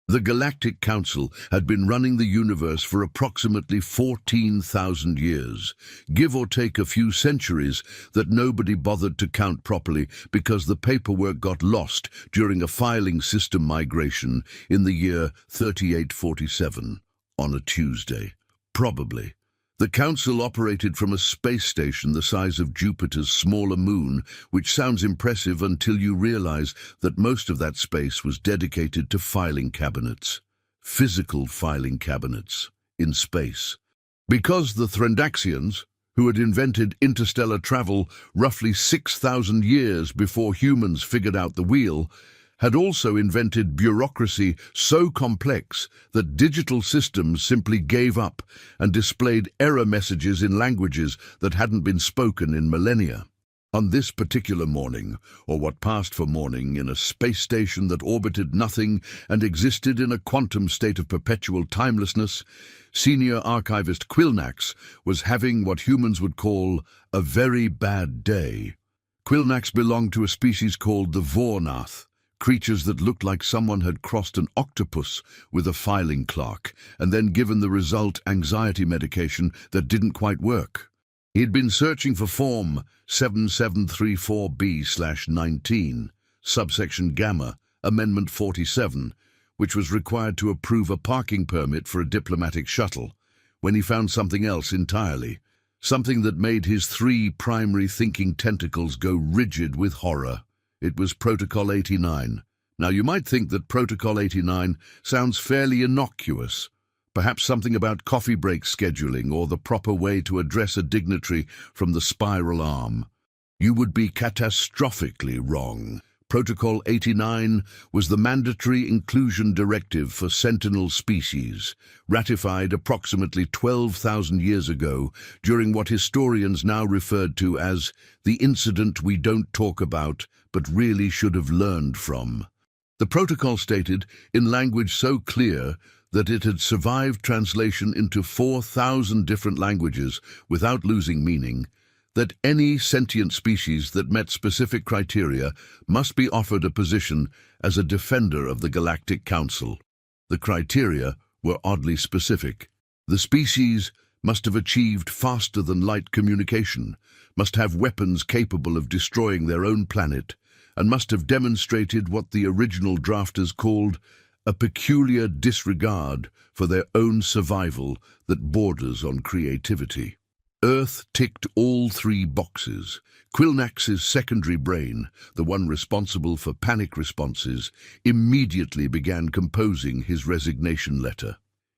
The Galactic Council had been running the universe for approximately 14,000 years, give or take a few centuries that nobody bothered to count properly because the paperwork got lost during a filing system migration in the year 3847 on a Tuesday. Probably. The Council operated from a space station the size of Jupiter's smaller moon, which sounds impressive until you realize that most of that space was dedicated to filing cabinets. Physical filing cabinets. In space. Because the Threndaxians, who had invented interstellar travel roughly 6,000 years before humans figured out the wheel, had also invented bureaucracy so complex that digital systems simply gave up and displayed error messages in languages that hadn't been spoken in millennia. On this particular morning, or what passed for morning, in a space station that orbited nothing and existed in a quantum state of perpetual timelessness, senior archivist Quilnax was having what humans would call a very bad day. Quilnax belonged to a species called the Vornath, creatures that looked like someone had crossed an octopus with a filing clerk and then given the result anxiety medication that didn't quite work. He'd been searching for Form 7734B/19, subsection Gamma, Amendment 47, which was required to approve a parking permit for a diplomatic shuttle, when he found something else entirely, something that made his three primary thinking tentacles go rigid with horror. It was Protocol 89. Now, you might think that Protocol 89 sounds fairly innocuous, perhaps something about coffee break scheduling or the proper way to address a dignitary from the spiral arm. You would be catastrophically wrong. Protocol 89 was the mandatory inclusion directive for sentinel species, ratified approximately 12,000 years ago during what historians now referred to as the incident we don't talk about but really should have learned from. The protocol stated, in language so clear that it had survived translation into 4,000 different languages without losing meaning, that any sentient species that met specific criteria must be offered a position as a defender of the Galactic Council. The criteria were oddly specific. The species must have achieved faster-than-light communication, must have weapons capable of destroying their own planet, and must have demonstrated what the original drafters called a peculiar disregard for their own survival that borders on creativity. Earth ticked all three boxes. Quilnax's secondary brain, the one responsible for panic responses, immediately began composing his resignation letter.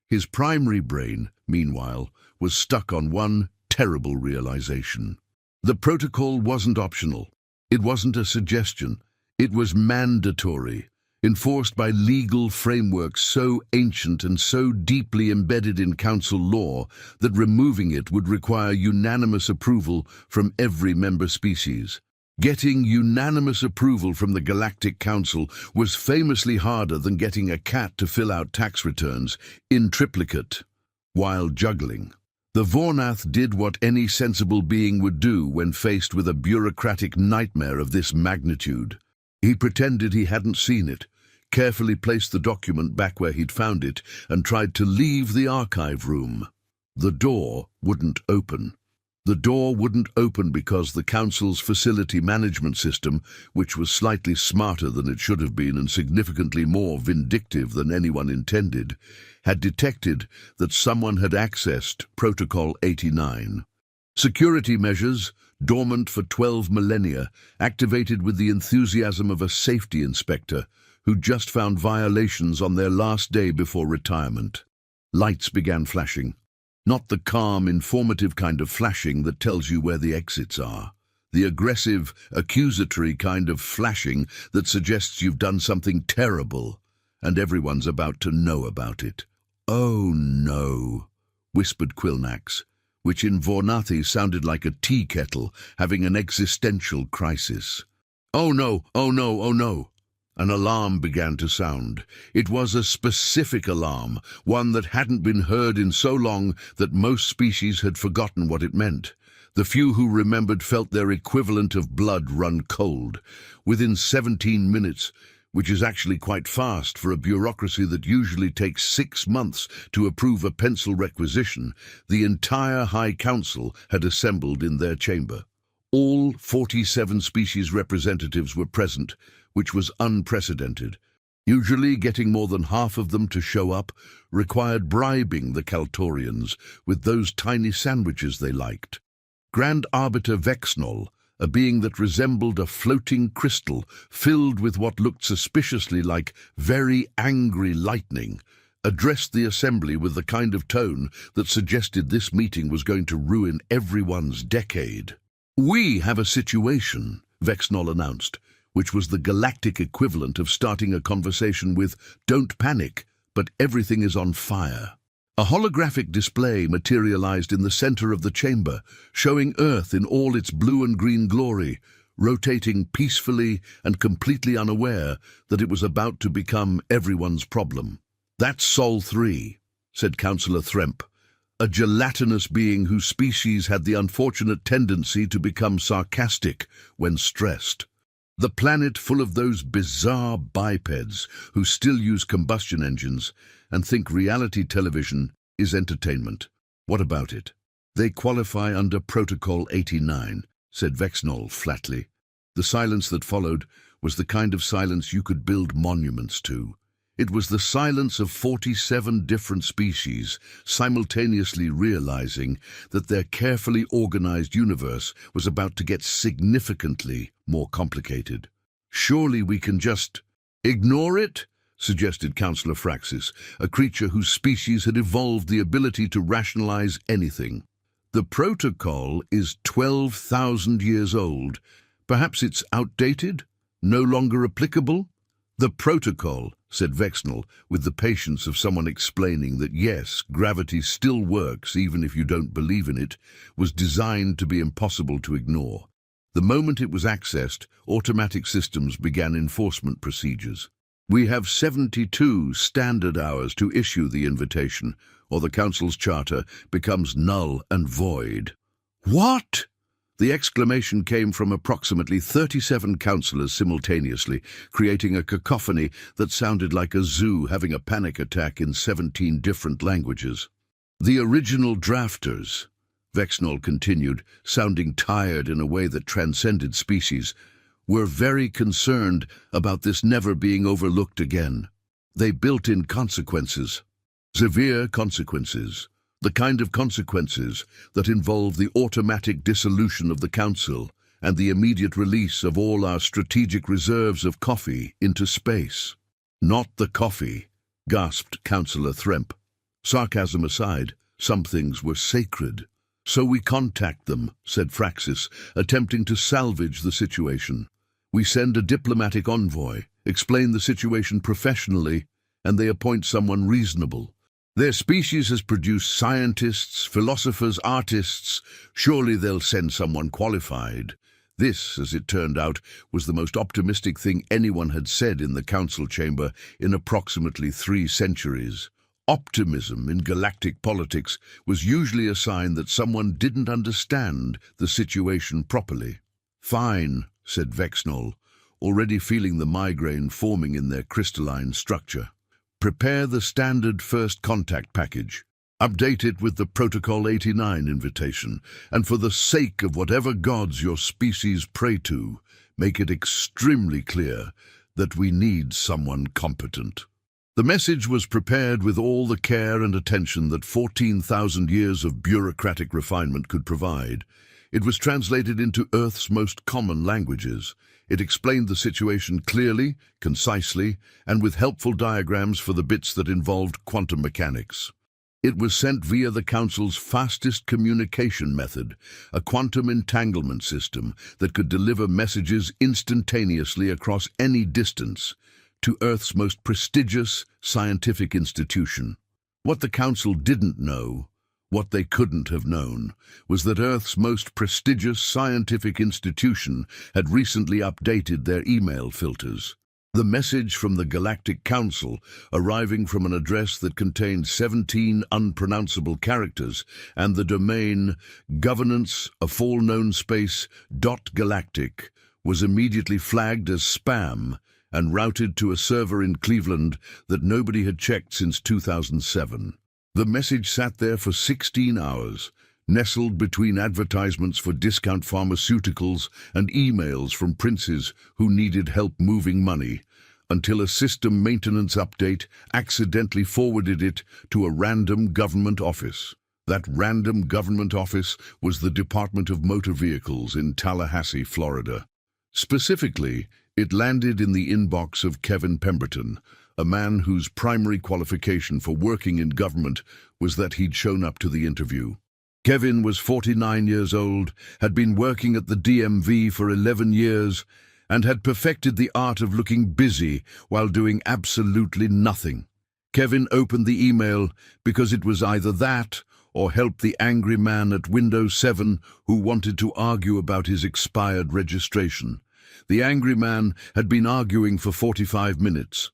His primary brain, meanwhile, was stuck on one terrible realization. The protocol wasn't optional. It wasn't a suggestion. It was mandatory, enforced by legal frameworks so ancient and so deeply embedded in council law that removing it would require unanimous approval from every member species. Getting unanimous approval from the Galactic Council was famously harder than getting a cat to fill out tax returns, in triplicate, while juggling. The Vornath did what any sensible being would do when faced with a bureaucratic nightmare of this magnitude. He pretended he hadn't seen it, carefully placed the document back where he'd found it, and tried to leave the archive room. The door wouldn't open. The door wouldn't open because the Council's facility management system, which was slightly smarter than it should have been and significantly more vindictive than anyone intended, had detected that someone had accessed Protocol 89. Security measures, dormant for 12 millennia, activated with the enthusiasm of a safety inspector who just found violations on their last day before retirement. Lights began flashing. Not the calm, informative kind of flashing that tells you where the exits are. The aggressive, accusatory kind of flashing that suggests you've done something terrible, and everyone's about to know about it. "Oh no," whispered Quilnax, which in Vornathi sounded like a tea kettle having an existential crisis. "Oh no, oh no, oh no." An alarm began to sound. It was a specific alarm, one that hadn't been heard in so long that most species had forgotten what it meant. The few who remembered felt their equivalent of blood run cold. Within 17 minutes, which is actually quite fast for a bureaucracy that usually takes 6 months to approve a pencil requisition, the entire High Council had assembled in their chamber. All 47 species representatives were present, which was unprecedented. Usually getting more than half of them to show up required bribing the Kaltorians with those tiny sandwiches they liked. Grand Arbiter Vexnol, a being that resembled a floating crystal filled with what looked suspiciously like very angry lightning, addressed the assembly with the kind of tone that suggested this meeting was going to ruin everyone's decade. "We have a situation," Vexnol announced, which was the galactic equivalent of starting a conversation with "Don't panic, but everything is on fire." A holographic display materialized in the center of the chamber, showing Earth in all its blue and green glory, rotating peacefully and completely unaware that it was about to become everyone's problem. "That's Sol 3, said Councillor Thremp, a gelatinous being whose species had the unfortunate tendency to become sarcastic when stressed. The planet full of those bizarre bipeds who still use combustion engines and think reality television is entertainment. What about it? They qualify under Protocol 89, said Vexnol flatly. The silence that followed was the kind of silence you could build monuments to. It was the silence of 47 different species, simultaneously realizing that their carefully organized universe was about to get significantly more complicated. "Surely we can just ignore it?" suggested Councillor Fraxis, a creature whose species had evolved the ability to rationalize anything. "The protocol is 12,000 years old. Perhaps it's outdated? No longer applicable?" "The protocol," said Vexnol, with the patience of someone explaining that yes, gravity still works even if you don't believe in it, was designed to be impossible to ignore. The moment it was accessed, automatic systems began enforcement procedures. "We have 72 standard hours to issue the invitation, or the Council's charter becomes null and void." "What?" The exclamation came from approximately 37 councillors simultaneously, creating a cacophony that sounded like a zoo having a panic attack in 17 different languages. "The original drafters," Vexnol continued, sounding tired in a way that transcended species, "were very concerned about this never being overlooked again. They built in consequences. Severe consequences. The kind of consequences that involve the automatic dissolution of the Council and the immediate release of all our strategic reserves of coffee into space." "Not the coffee," gasped Councillor Thremp. Sarcasm aside, some things were sacred. "So we contact them," said Fraxis, attempting to salvage the situation. "We send a diplomatic envoy, explain the situation professionally, and they appoint someone reasonable. Their species has produced scientists, philosophers, artists. Surely they'll send someone qualified." This, as it turned out, was the most optimistic thing anyone had said in the council chamber in approximately 3 centuries. Optimism in galactic politics was usually a sign that someone didn't understand the situation properly. "Fine," said Vexnol, already feeling the migraine forming in their crystalline structure. "Prepare the standard first contact package. Update it with the Protocol 89 invitation, and for the sake of whatever gods your species pray to, make it extremely clear that we need someone competent." The message was prepared with all the care and attention that 14,000 years of bureaucratic refinement could provide. It was translated into Earth's most common languages. It explained the situation clearly, concisely, and with helpful diagrams for the bits that involved quantum mechanics. It was sent via the Council's fastest communication method, a quantum entanglement system that could deliver messages instantaneously across any distance to Earth's most prestigious scientific institution. What the Council didn't know, what they couldn't have known, was that Earth's most prestigious scientific institution had recently updated their email filters. The message from the Galactic Council, arriving from an address that contained 17 unpronounceable characters, and the domain governance of all known space .galactic, was immediately flagged as spam and routed to a server in Cleveland that nobody had checked since 2007. The message sat there for 16 hours, nestled between advertisements for discount pharmaceuticals and emails from princes who needed help moving money, until a system maintenance update accidentally forwarded it to a random government office. That random government office was the Department of Motor Vehicles in Tallahassee, Florida. Specifically, it landed in the inbox of Kevin Pemberton, a man whose primary qualification for working in government was that he'd shown up to the interview. Kevin was 49 years old, had been working at the DMV for 11 years, and had perfected the art of looking busy while doing absolutely nothing. Kevin opened the email because it was either that or help the angry man at Windows 7 who wanted to argue about his expired registration. The angry man had been arguing for 45 minutes.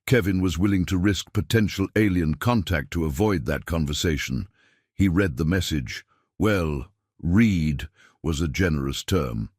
Kevin was willing to risk potential alien contact to avoid that conversation. He read the message. Well, read was a generous term.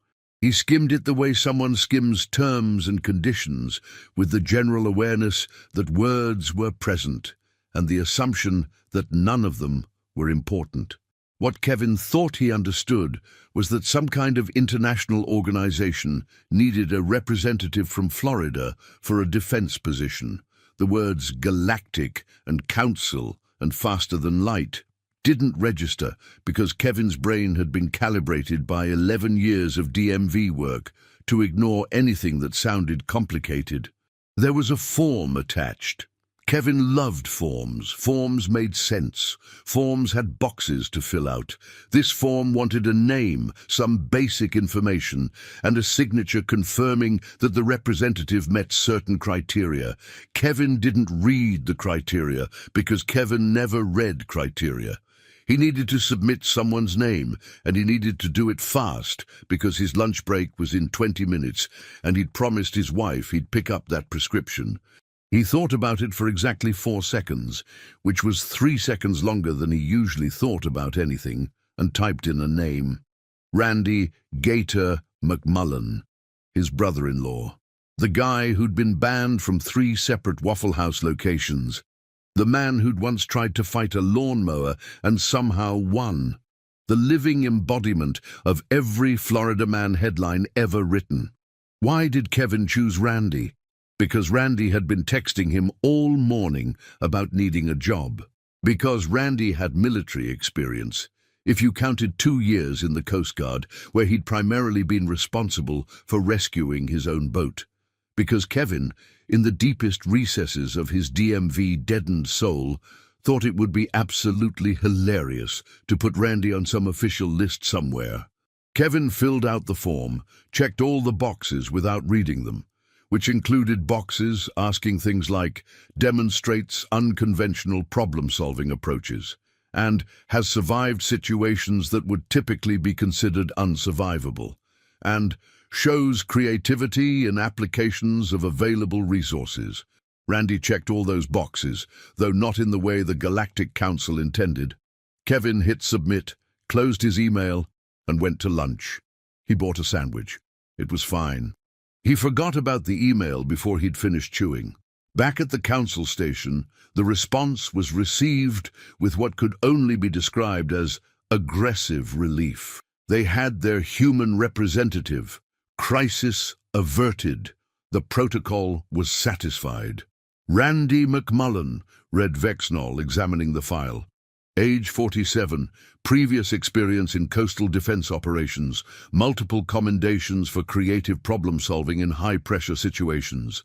He skimmed it the way someone skims terms and conditions, with the general awareness that words were present, and the assumption that none of them were important. What Kevin thought he understood was that some kind of international organization needed a representative from Florida for a defense position. The words Galactic and Council and Faster Than Light didn't register because Kevin's brain had been calibrated by 11 years of DMV work to ignore anything that sounded complicated. There was a form attached. Kevin loved forms. Forms made sense. Forms had boxes to fill out. This form wanted a name, some basic information, and a signature confirming that the representative met certain criteria. Kevin didn't read the criteria because Kevin never read criteria. He needed to submit someone's name, and he needed to do it fast because his lunch break was in 20 minutes, and he'd promised his wife he'd pick up that prescription. He thought about it for exactly 4 seconds, which was 3 seconds longer than he usually thought about anything, and typed in a name. Randy Gator McMullen, his brother-in-law. The guy who'd been banned from 3 separate Waffle House locations. The man who'd once tried to fight a lawnmower and somehow won. The living embodiment of every Florida man headline ever written. Why did Kevin choose Randy? Because Randy had been texting him all morning about needing a job. Because Randy had military experience. If you counted 2 years in the Coast Guard, where he'd primarily been responsible for rescuing his own boat. Because Kevin, in the deepest recesses of his DMV-deadened soul, thought it would be absolutely hilarious to put Randy on some official list somewhere. Kevin filled out the form, checked all the boxes without reading them, which included boxes asking things like demonstrates unconventional problem-solving approaches and has survived situations that would typically be considered unsurvivable, and shows creativity in applications of available resources. Randy checked all those boxes, though not in the way the Galactic Council intended. Kevin hit submit, closed his email, and went to lunch. He bought a sandwich. It was fine. He forgot about the email before he'd finished chewing. Back at the council station, the response was received with what could only be described as aggressive relief. They had their human representative. Crisis averted. The protocol was satisfied. Randy McMullen, read Vexnall, examining the file. Age 47, previous experience in coastal defense operations, multiple commendations for creative problem-solving in high-pressure situations.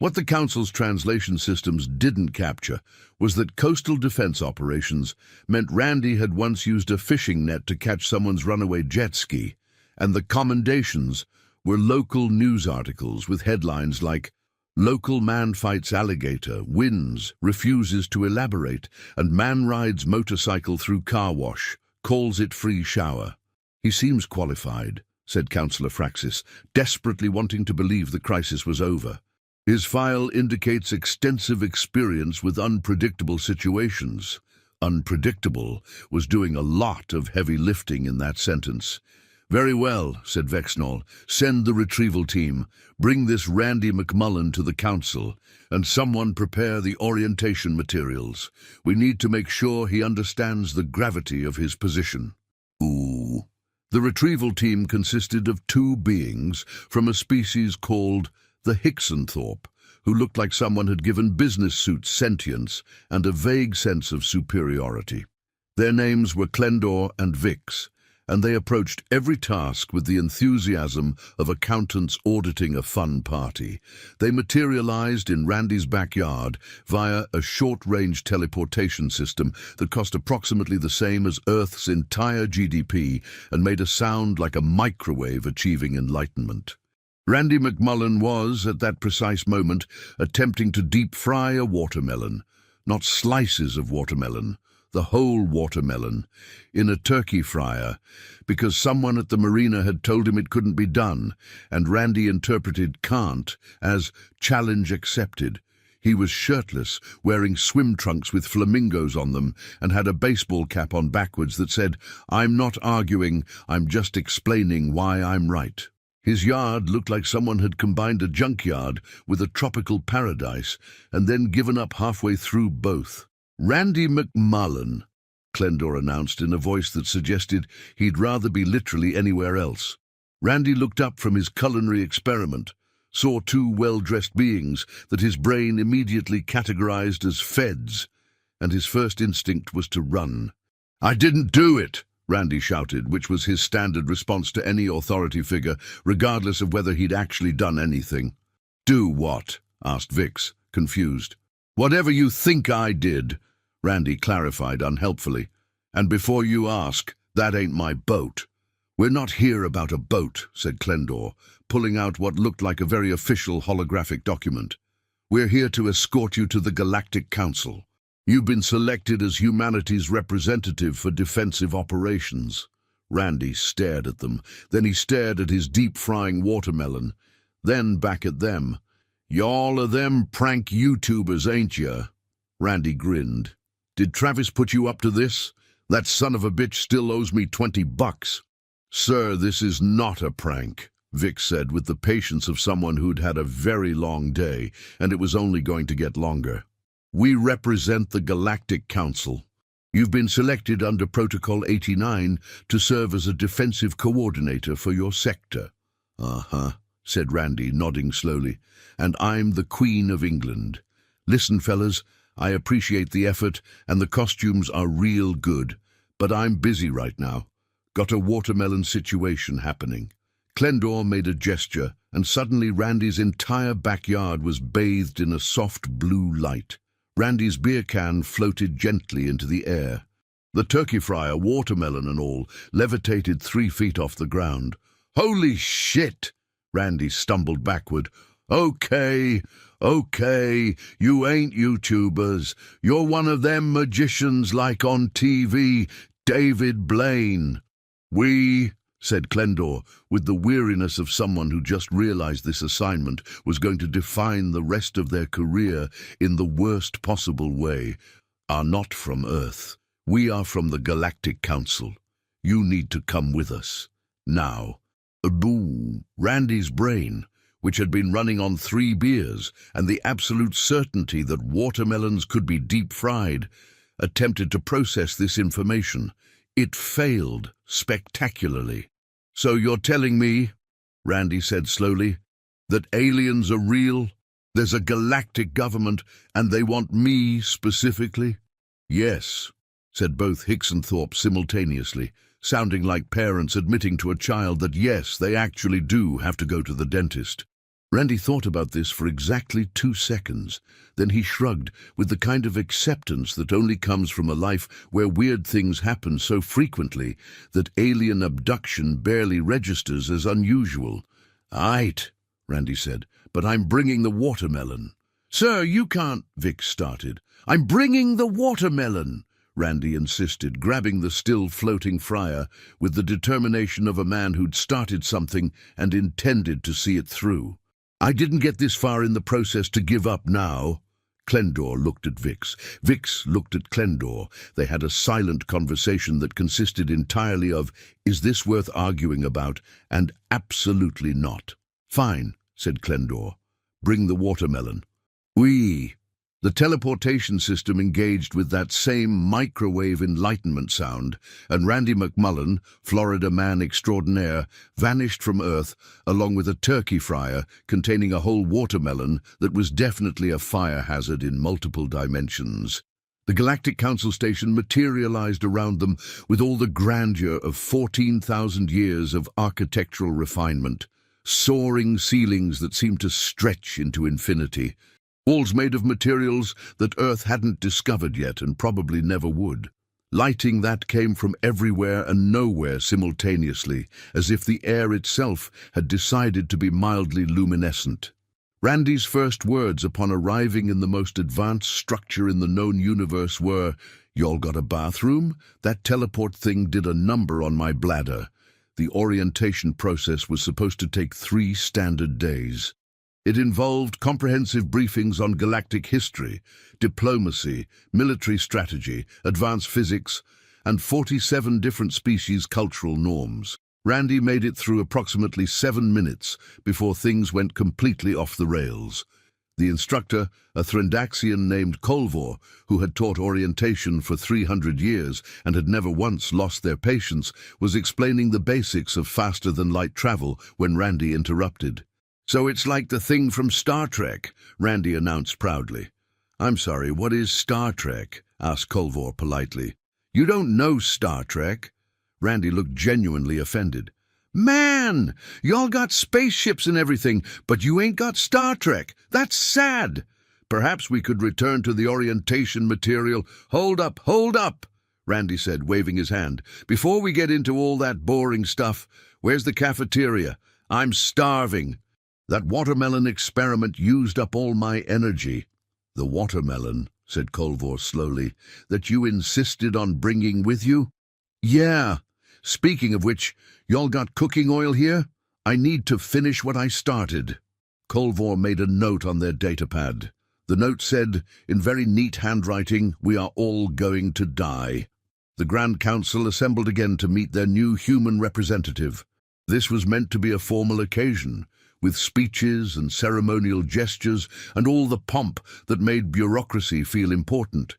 What the Council's translation systems didn't capture was that coastal defense operations meant Randy had once used a fishing net to catch someone's runaway jet ski, and the commendations were local news articles with headlines like "Local man fights alligator, wins, refuses to elaborate, and man rides motorcycle through car wash, calls it free shower." "He seems qualified," said Councillor Fraxis, desperately wanting to believe the crisis was over. "His file indicates extensive experience with unpredictable situations." Unpredictable was doing a lot of heavy lifting in that sentence. Very well, said Vexnall. Send the retrieval team. Bring this Randy McMullen to the council, and someone prepare the orientation materials. We need to make sure he understands the gravity of his position. Ooh. The retrieval team consisted of two beings from a species called the Hicksonthorpe, who looked like someone had given business suits sentience and a vague sense of superiority. Their names were Klendor and Vix, and they approached every task with the enthusiasm of accountants auditing a fun party. They materialized in Randy's backyard via a short-range teleportation system that cost approximately the same as Earth's entire GDP and made a sound like a microwave achieving enlightenment. Randy McMullen was, at that precise moment, attempting to deep-fry a watermelon, not slices of watermelon, the whole watermelon, in a turkey fryer, because someone at the marina had told him it couldn't be done, and Randy interpreted can't as challenge accepted. He was shirtless, wearing swim trunks with flamingos on them, and had a baseball cap on backwards that said, "I'm not arguing, I'm just explaining why I'm right." His yard looked like someone had combined a junkyard with a tropical paradise and then given up halfway through both. "Randy McMullen," Klendor announced in a voice that suggested he'd rather be literally anywhere else. Randy looked up from his culinary experiment, saw two well-dressed beings that his brain immediately categorized as feds, and his first instinct was to run. "I didn't do it!" Randy shouted, which was his standard response to any authority figure, regardless of whether he'd actually done anything. "Do what?" asked Vix, confused. "Whatever you think I did," Randy clarified unhelpfully. "And before you ask, that ain't my boat." "We're not here about a boat," said Klendor, pulling out what looked like a very official holographic document. "We're here to escort you to the Galactic Council. You've been selected as humanity's representative for defensive operations." Randy stared at them. Then he stared at his deep-frying watermelon. Then back at them. "Y'all are them prank YouTubers, ain't ya?" Randy grinned. "Did Travis put you up to this? That son of a bitch still owes me $20. "Sir, this is not a prank," Vic said with the patience of someone who'd had a very long day, and it was only going to get longer. "We represent the Galactic Council. You've been selected under Protocol 89 to serve as a defensive coordinator for your sector." "Uh-huh," said Randy, nodding slowly. "And I'm the Queen of England. Listen, fellas, I appreciate the effort, and the costumes are real good, but I'm busy right now. Got a watermelon situation happening." Klendor made a gesture, and suddenly Randy's entire backyard was bathed in a soft blue light. Randy's beer can floated gently into the air. The turkey fryer, watermelon and all, levitated 3 feet off the ground. "Holy shit!" Randy stumbled backward. Okay, you ain't YouTubers. You're one of them magicians like on TV, David Blaine." "We," said Klendor, with the weariness of someone who just realized this assignment was going to define the rest of their career in the worst possible way, "are not from Earth. We are from the Galactic Council. You need to come with us. Now." Boom! Randy's brain, which had been running on 3 beers and the absolute certainty that watermelons could be deep-fried, attempted to process this information. It failed spectacularly. "So you're telling me," Randy said slowly, "that aliens are real? There's a galactic government, and they want me specifically?" "Yes," said both Hicksonthorpe simultaneously, sounding like parents admitting to a child that yes, they actually do have to go to the dentist. Randy thought about this for exactly 2 seconds. Then he shrugged with the kind of acceptance that only comes from a life where weird things happen so frequently that alien abduction barely registers as unusual. "Aight," Randy said, "but I'm bringing the watermelon." "Sir, you can't," Vic started. "I'm bringing the watermelon," Randy insisted, grabbing the still-floating fryer with the determination of a man who'd started something and intended to see it through. "I didn't get this far in the process to give up now." Klendor looked at Vix. Vix looked at Klendor. They had a silent conversation that consisted entirely of, "Is this worth arguing about?" and "Absolutely not." "Fine," said Klendor. "Bring the watermelon." "Oui." The teleportation system engaged with that same microwave enlightenment sound, and Randy McMullen, Florida man extraordinaire, vanished from Earth along with a turkey fryer containing a whole watermelon that was definitely a fire hazard in multiple dimensions. The Galactic Council station materialized around them with all the grandeur of 14,000 years of architectural refinement, soaring ceilings that seemed to stretch into infinity. Walls made of materials that Earth hadn't discovered yet and probably never would. Lighting that came from everywhere and nowhere simultaneously, as if the air itself had decided to be mildly luminescent. Randy's first words upon arriving in the most advanced structure in the known universe were, "Y'all got a bathroom? That teleport thing did a number on my bladder." The orientation process was supposed to take 3 standard days. It involved comprehensive briefings on galactic history, diplomacy, military strategy, advanced physics, and 47 different species' cultural norms. Randy made it through approximately 7 minutes before things went completely off the rails. The instructor, a Threndaxian named Kolvor, who had taught orientation for 300 years and had never once lost their patience, was explaining the basics of faster-than-light travel when Randy interrupted. "So it's like the thing from Star Trek," Randy announced proudly. "I'm sorry, what is Star Trek?" asked Kolvor politely. "You don't know Star Trek?" Randy looked genuinely offended. "Man, y'all got spaceships and everything, but you ain't got Star Trek. That's sad. Perhaps we could return to the orientation material." Hold up," Randy said, waving his hand. "Before we get into all that boring stuff, where's the cafeteria? I'm starving. That watermelon experiment used up all my energy." "The watermelon," said Kolvor slowly, "that you insisted on bringing with you?" "Yeah. Speaking of which, y'all got cooking oil here? I need to finish what I started." Kolvor made a note on their datapad. The note said, in very neat handwriting, "We are all going to die." The Grand Council assembled again to meet their new human representative. This was meant to be a formal occasion, with speeches and ceremonial gestures and all the pomp that made bureaucracy feel important.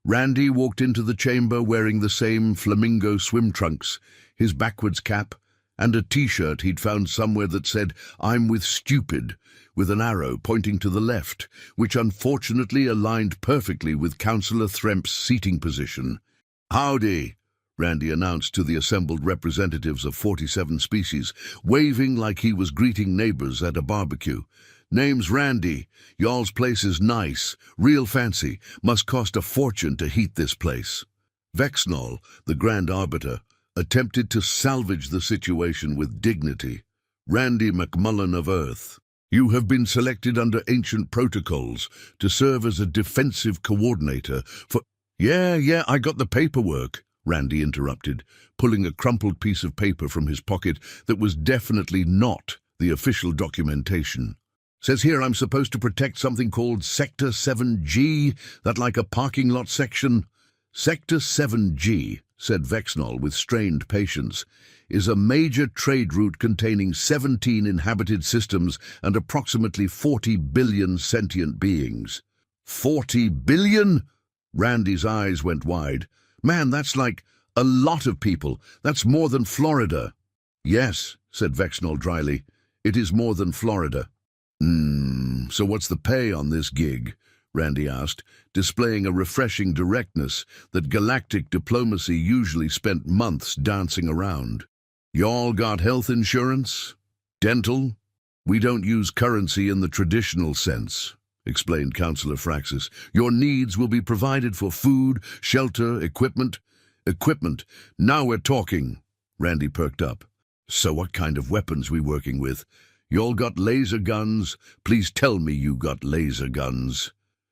Randy walked into the chamber wearing the same flamingo swim trunks, his backwards cap, and a T-shirt he'd found somewhere that said, "I'm with Stupid," with an arrow pointing to the left, which unfortunately aligned perfectly with Councillor Thremp's seating position. "Howdy," Randy announced to the assembled representatives of 47 species, waving like he was greeting neighbors at a barbecue. "Name's Randy. Y'all's place is nice, real fancy. Must cost a fortune to heat this place." Vexnol, the Grand Arbiter, attempted to salvage the situation with dignity. "Randy McMullen of Earth, you have been selected under ancient protocols to serve as a defensive coordinator for—" Yeah, I got the paperwork," Randy interrupted, pulling a crumpled piece of paper from his pocket that was definitely not the official documentation. "Says here I'm supposed to protect something called Sector 7G, that like a parking lot section." "Sector 7G," said Vexnol with strained patience, "is a major trade route containing 17 inhabited systems and approximately 40 billion sentient beings." 40 billion? Randy's eyes went wide. "Man, that's like a lot of people. That's more than Florida." "Yes," said Vexnol dryly, "it is more than Florida." So what's the pay on this gig?" Randy asked, displaying a refreshing directness that galactic diplomacy usually spent months dancing around. "Y'all got health insurance? Dental? We don't use currency in the traditional sense," explained Councillor Fraxis. "Your needs will be provided for food, shelter, equipment." "Equipment. Now we're talking." Randy perked up. "So what kind of weapons we working with? Y'all got laser guns? Please tell me you got laser guns."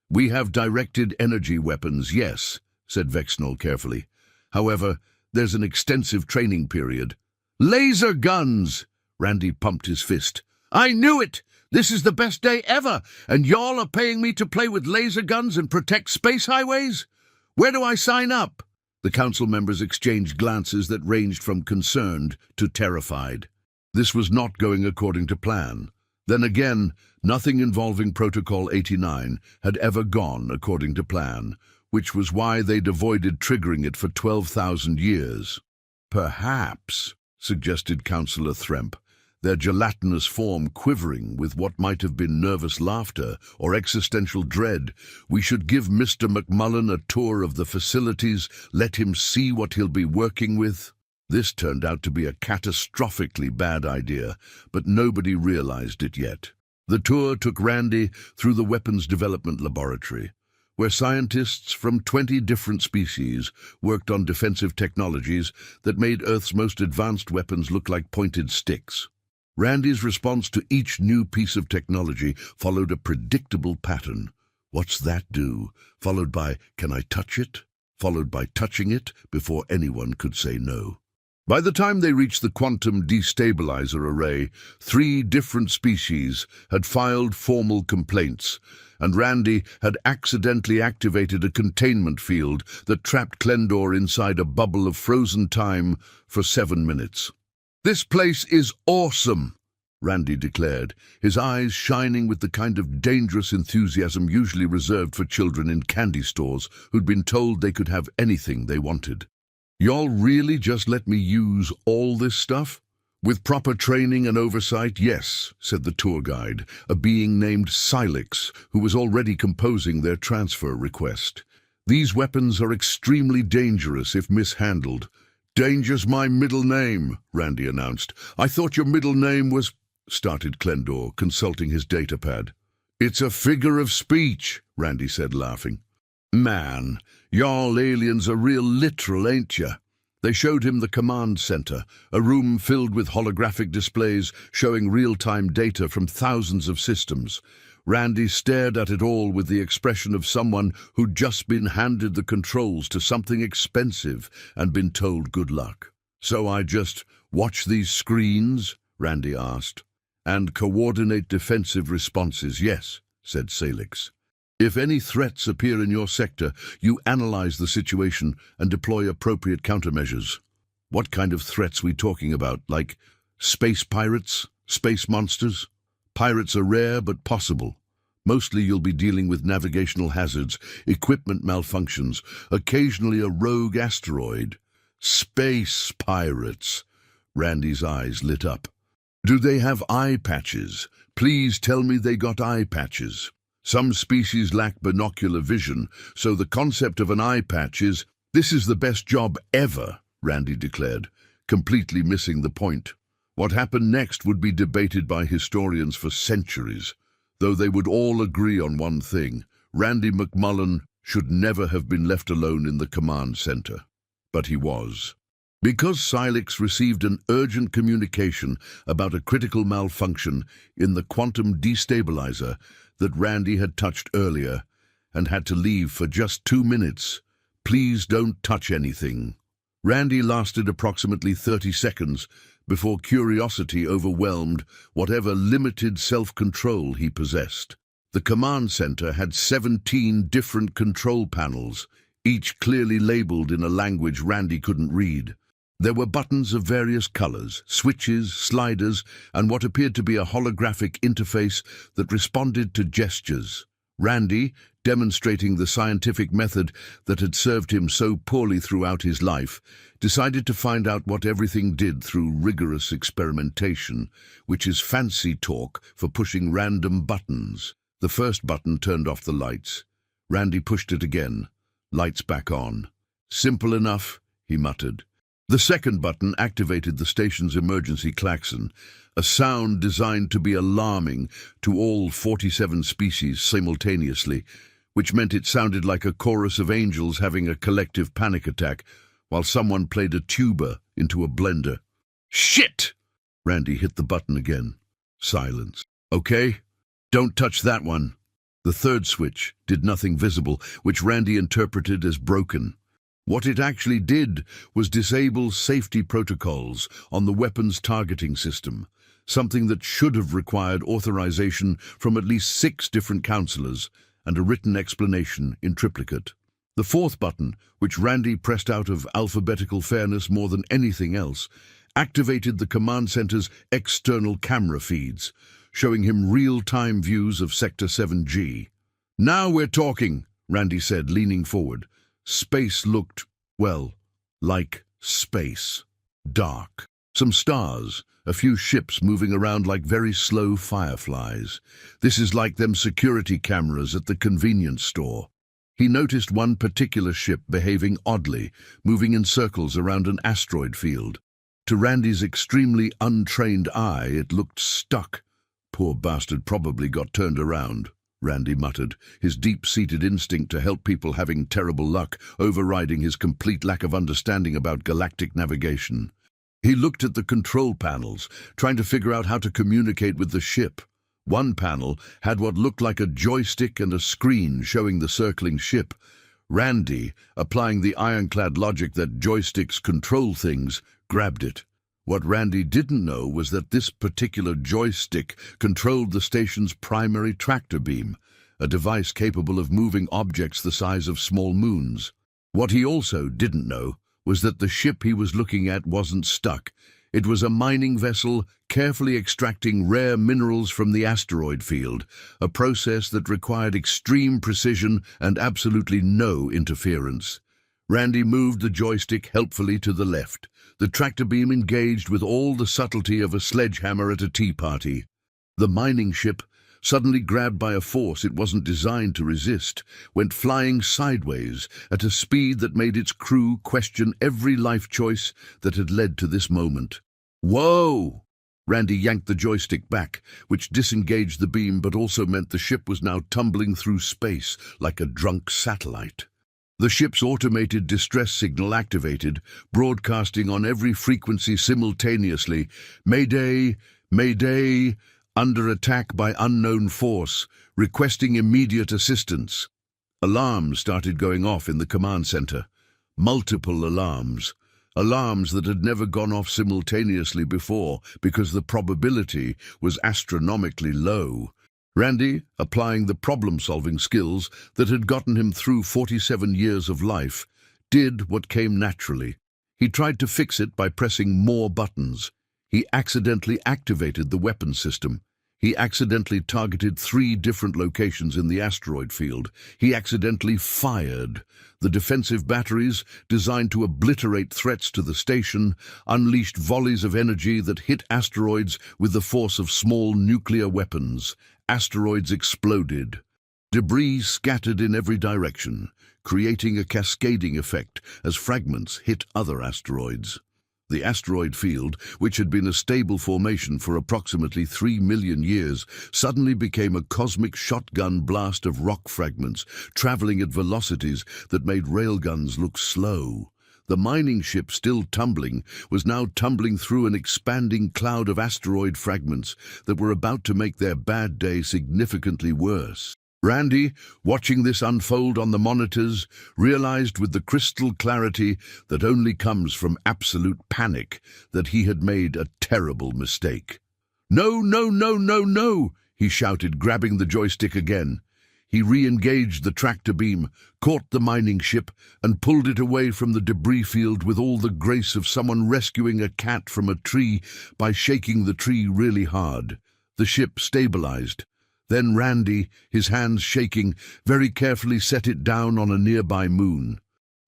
"We have directed energy weapons, yes," said Vexnol carefully. "However, there's an extensive training period." "Laser guns!" Randy pumped his fist. "I knew it! This is the best day ever, and y'all are paying me to play with laser guns and protect space highways? Where do I sign up?" The council members exchanged glances that ranged from concerned to terrified. This was not going according to plan. Then again, nothing involving Protocol 89 had ever gone according to plan, which was why they'd avoided triggering it for 12,000 years. "Perhaps," suggested Councillor Thremp, their gelatinous form quivering with what might have been nervous laughter or existential dread, "we should give Mr. McMullen a tour of the facilities, let him see what he'll be working with." This turned out to be a catastrophically bad idea, but nobody realized it yet. The tour took Randy through the Weapons Development Laboratory, where scientists from 20 different species worked on defensive technologies that made Earth's most advanced weapons look like pointed sticks. Randy's response to each new piece of technology followed a predictable pattern. "What's that do?" Followed by, "Can I touch it?" Followed by touching it before anyone could say no. By the time they reached the quantum destabilizer array, 3 different species had filed formal complaints, and Randy had accidentally activated a containment field that trapped Klendor inside a bubble of frozen time for 7 minutes. "This place is awesome," Randy declared, his eyes shining with the kind of dangerous enthusiasm usually reserved for children in candy stores who'd been told they could have anything they wanted. "Y'all really just let me use all this stuff? With proper training and oversight, yes," said the tour guide, a being named Silix, who was already composing their transfer request. "These weapons are extremely dangerous if mishandled." "Danger's my middle name," Randy announced. "I thought your middle name was—" started Klendor, consulting his datapad. "It's a figure of speech," Randy said, laughing. "Man, y'all aliens are real literal, ain't ya?" They showed him the command center, a room filled with holographic displays showing real-time data from thousands of systems. Randy stared at it all with the expression of someone who'd just been handed the controls to something expensive and been told good luck. "So I just watch these screens?" Randy asked. "And coordinate defensive responses, yes," said Salix. "If any threats appear in your sector, you analyze the situation and deploy appropriate countermeasures." "What kind of threats we talking about? Like space pirates? Space monsters?" "Pirates are rare but possible. Mostly you'll be dealing with navigational hazards, equipment malfunctions, occasionally a rogue asteroid." "Space pirates!" Randy's eyes lit up. "Do they have eye patches? Please tell me they got eye patches." "Some species lack binocular vision, so the concept of an eye patch is—" "This is the best job ever," Randy declared, completely missing the point. What happened next would be debated by historians for centuries, though they would all agree on one thing: Randy McMullen should never have been left alone in the command center. But he was. Because Silix received an urgent communication about a critical malfunction in the quantum destabilizer that Randy had touched earlier and had to leave for just 2 minutes. "Please don't touch anything." Randy lasted approximately 30 seconds before curiosity overwhelmed whatever limited self-control he possessed. The command center had 17 different control panels, each clearly labeled in a language Randy couldn't read. There were buttons of various colors, switches, sliders, and what appeared to be a holographic interface that responded to gestures. Randy, demonstrating the scientific method that had served him so poorly throughout his life, decided to find out what everything did through rigorous experimentation, which is fancy talk for pushing random buttons. The first button turned off the lights. Randy pushed it again. Lights back on. "Simple enough," he muttered. The second button activated the station's emergency klaxon, a sound designed to be alarming to all 47 species simultaneously, which meant it sounded like a chorus of angels having a collective panic attack while someone played a tuba into a blender. "Shit!" Randy hit the button again. Silence. "Okay, don't touch that one." The third switch did nothing visible, which Randy interpreted as broken. What it actually did was disable safety protocols on the weapons targeting system. something that should have required authorization from at least 6 different counselors and a written explanation in triplicate. The fourth button, which Randy pressed out of alphabetical fairness more than anything else, activated the command center's external camera feeds, showing him real-time views of Sector 7G. "Now we're talking," Randy said, leaning forward. Space looked, well, like space. Dark. Some stars, a few ships moving around like very slow fireflies. This is like them security cameras at the convenience store. He noticed one particular ship behaving oddly, moving in circles around an asteroid field. To Randy's extremely untrained eye, it looked stuck. "Poor bastard probably got turned around," Randy muttered, his deep-seated instinct to help people having terrible luck overriding his complete lack of understanding about galactic navigation. He looked at the control panels, trying to figure out how to communicate with the ship. One panel had what looked like a joystick and a screen showing the circling ship. Randy, applying the ironclad logic that joysticks control things, grabbed it. What Randy didn't know was that this particular joystick controlled the station's primary tractor beam, a device capable of moving objects the size of small moons. What he also didn't know was that the ship he was looking at wasn't stuck. It was a mining vessel carefully extracting rare minerals from the asteroid field, a process that required extreme precision and absolutely no interference. Randy moved the joystick helpfully to the left. The tractor beam engaged with all the subtlety of a sledgehammer at a tea party. The mining ship, suddenly grabbed by a force it wasn't designed to resist, went flying sideways at a speed that made its crew question every life choice that had led to this moment. "Whoa!" Randy yanked the joystick back, which disengaged the beam but also meant the ship was now tumbling through space like a drunk satellite. The ship's automated distress signal activated, broadcasting on every frequency simultaneously. "Mayday! Mayday! Under attack by unknown force, requesting immediate assistance." Alarms started going off in the command center. Multiple alarms. Alarms that had never gone off simultaneously before because the probability was astronomically low. Randy, applying the problem-solving skills that had gotten him through 47 years of life, did what came naturally. He tried to fix it by pressing more buttons. He accidentally activated the weapon system. He accidentally targeted 3 different locations in the asteroid field. He accidentally fired. The defensive batteries, designed to obliterate threats to the station, unleashed volleys of energy that hit asteroids with the force of small nuclear weapons. Asteroids exploded. Debris scattered in every direction, creating a cascading effect as fragments hit other asteroids. The asteroid field, which had been a stable formation for approximately 3 million years, suddenly became a cosmic shotgun blast of rock fragments, traveling at velocities that made railguns look slow. The mining ship, still tumbling, was now tumbling through an expanding cloud of asteroid fragments that were about to make their bad day significantly worse. Randy, watching this unfold on the monitors, realized with the crystal clarity that only comes from absolute panic that he had made a terrible mistake. "No, no, no, no, no!" he shouted, grabbing the joystick again. He re-engaged the tractor beam, caught the mining ship, and pulled it away from the debris field with all the grace of someone rescuing a cat from a tree by shaking the tree really hard. The ship stabilized. Then Randy, his hands shaking, very carefully set it down on a nearby moon.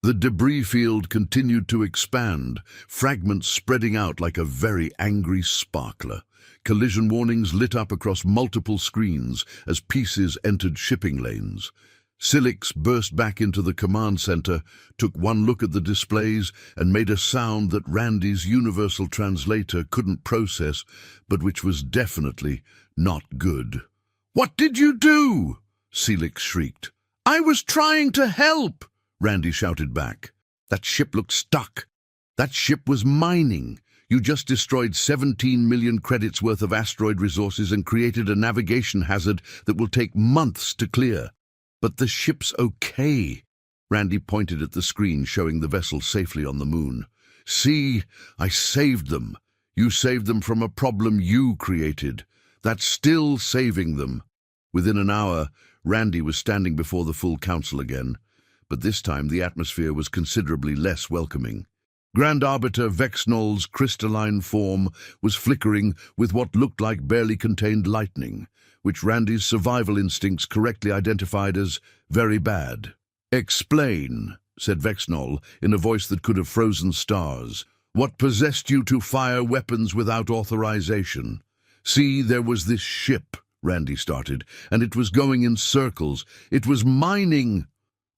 The debris field continued to expand, fragments spreading out like a very angry sparkler. Collision warnings lit up across multiple screens as pieces entered shipping lanes. Silix burst back into the command center, took one look at the displays, and made a sound that Randy's universal translator couldn't process, but which was definitely not good. "What did you do?" Silix shrieked. "I was trying to help," Randy shouted back. "That ship looked stuck. That ship was mining. You just destroyed 17 million credits worth of asteroid resources and created a navigation hazard that will take months to clear. But the ship's okay." Randy pointed at the screen showing the vessel safely on the moon. "See, I saved them. You saved them from a problem you created. That's still saving them. Within an hour, Randy was standing before the full council again, but this time the atmosphere was considerably less welcoming. Grand Arbiter Vexnol's crystalline form was flickering with what looked like barely contained lightning, which Randy's survival instincts correctly identified as very bad. "Explain," said Vexnol in a voice that could have frozen stars. "What possessed you to fire weapons without authorization?" "See, there was this ship," Randy started, "and it was going in circles. It was mining."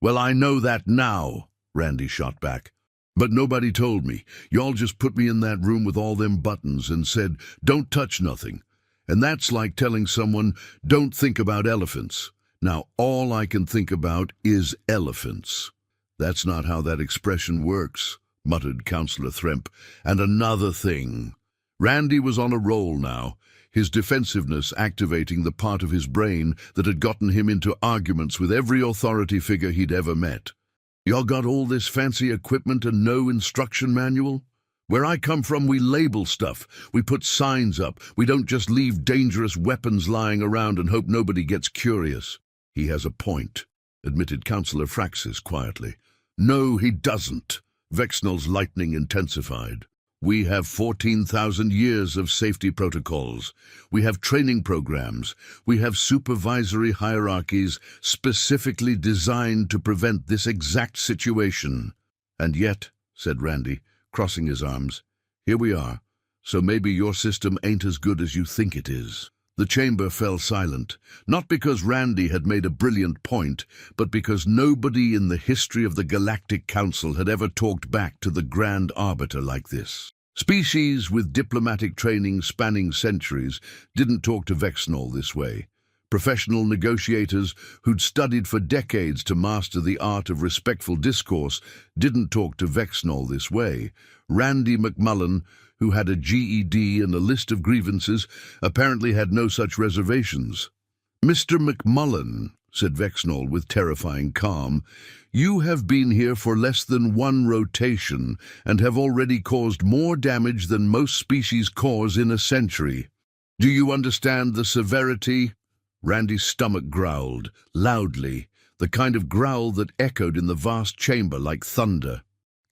"Well, I know that now," Randy shot back. "But nobody told me. Y'all just put me in that room with all them buttons and said, 'Don't touch nothing.' And that's like telling someone, 'Don't think about elephants.' Now, all I can think about is elephants." "That's not how that expression works," muttered Councillor Thremp. "And another thing." Randy was on a roll now, his defensiveness activating the part of his brain that had gotten him into arguments with every authority figure he'd ever met. "Y'all got all this fancy equipment and no instruction manual? Where I come from, we label stuff. We put signs up. We don't just leave dangerous weapons lying around and hope nobody gets curious." "He has a point," admitted Councillor Fraxis quietly. "No, he doesn't." Vexnol's lightning intensified. "We have 14,000 years of safety protocols. We have training programs. We have supervisory hierarchies specifically designed to prevent this exact situation." "And yet," said Randy, crossing his arms, "here we are. So maybe your system ain't as good as you think it is." The chamber fell silent, not because Randy had made a brilliant point, but because nobody in the history of the Galactic Council had ever talked back to the Grand Arbiter like this. Species with diplomatic training spanning centuries didn't talk to Vexnol this way. Professional negotiators who'd studied for decades to master the art of respectful discourse didn't talk to Vexnol this way. Randy McMullen, who had a GED and a list of grievances, apparently had no such reservations. "Mr. McMullen," said Vexnol with terrifying calm, "you have been here for less than one rotation and have already caused more damage than most species cause in a century. Do you understand the severity?" Randy's stomach growled, loudly, the kind of growl that echoed in the vast chamber like thunder.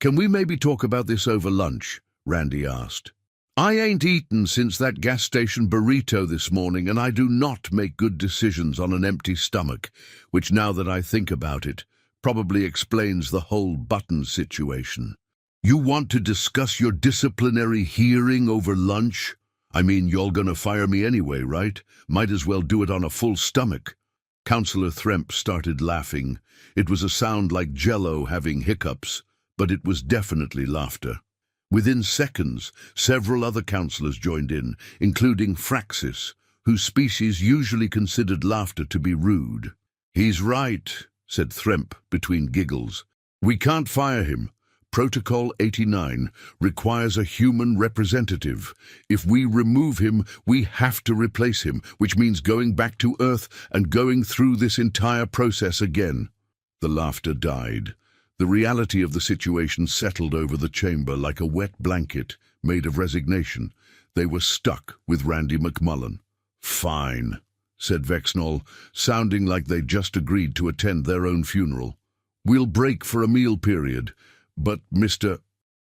"Can we maybe talk about this over lunch?" Randy asked. "I ain't eaten since that gas station burrito this morning, and I do not make good decisions on an empty stomach, which, now that I think about it, probably explains the whole button situation." "You want to discuss your disciplinary hearing over lunch? I mean, y'all gonna fire me anyway, right? Might as well do it on a full stomach." Councillor Thremp started laughing. It was a sound like Jell-O having hiccups, but it was definitely laughter. Within seconds, several other councillors joined in, including Fraxis, whose species usually considered laughter to be rude. "He's right," said Thremp between giggles. "We can't fire him. Protocol 89 requires a human representative. If we remove him, we have to replace him, which means going back to Earth and going through this entire process again." The laughter died. The reality of the situation settled over the chamber like a wet blanket made of resignation. They were stuck with Randy McMullen. "Fine," said Vexnol, sounding like they'd just agreed to attend their own funeral. "We'll break for a meal period. But, Mr.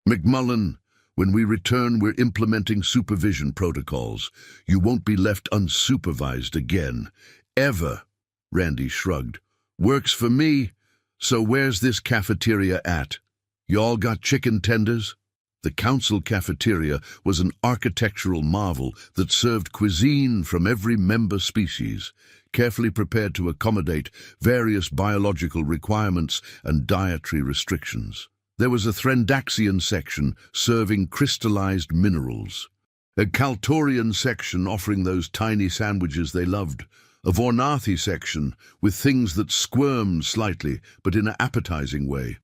McMullen, when we return, we're implementing supervision protocols. You won't be left unsupervised again. Ever." Randy shrugged. "Works for me. So where's this cafeteria at? Y'all got chicken tenders?" The council cafeteria was an architectural marvel that served cuisine from every member species, carefully prepared to accommodate various biological requirements and dietary restrictions. There was a Threndaxian section serving crystallized minerals, a Kaltorian section offering those tiny sandwiches they loved, a Vornathi section with things that squirmed slightly but in an appetizing way.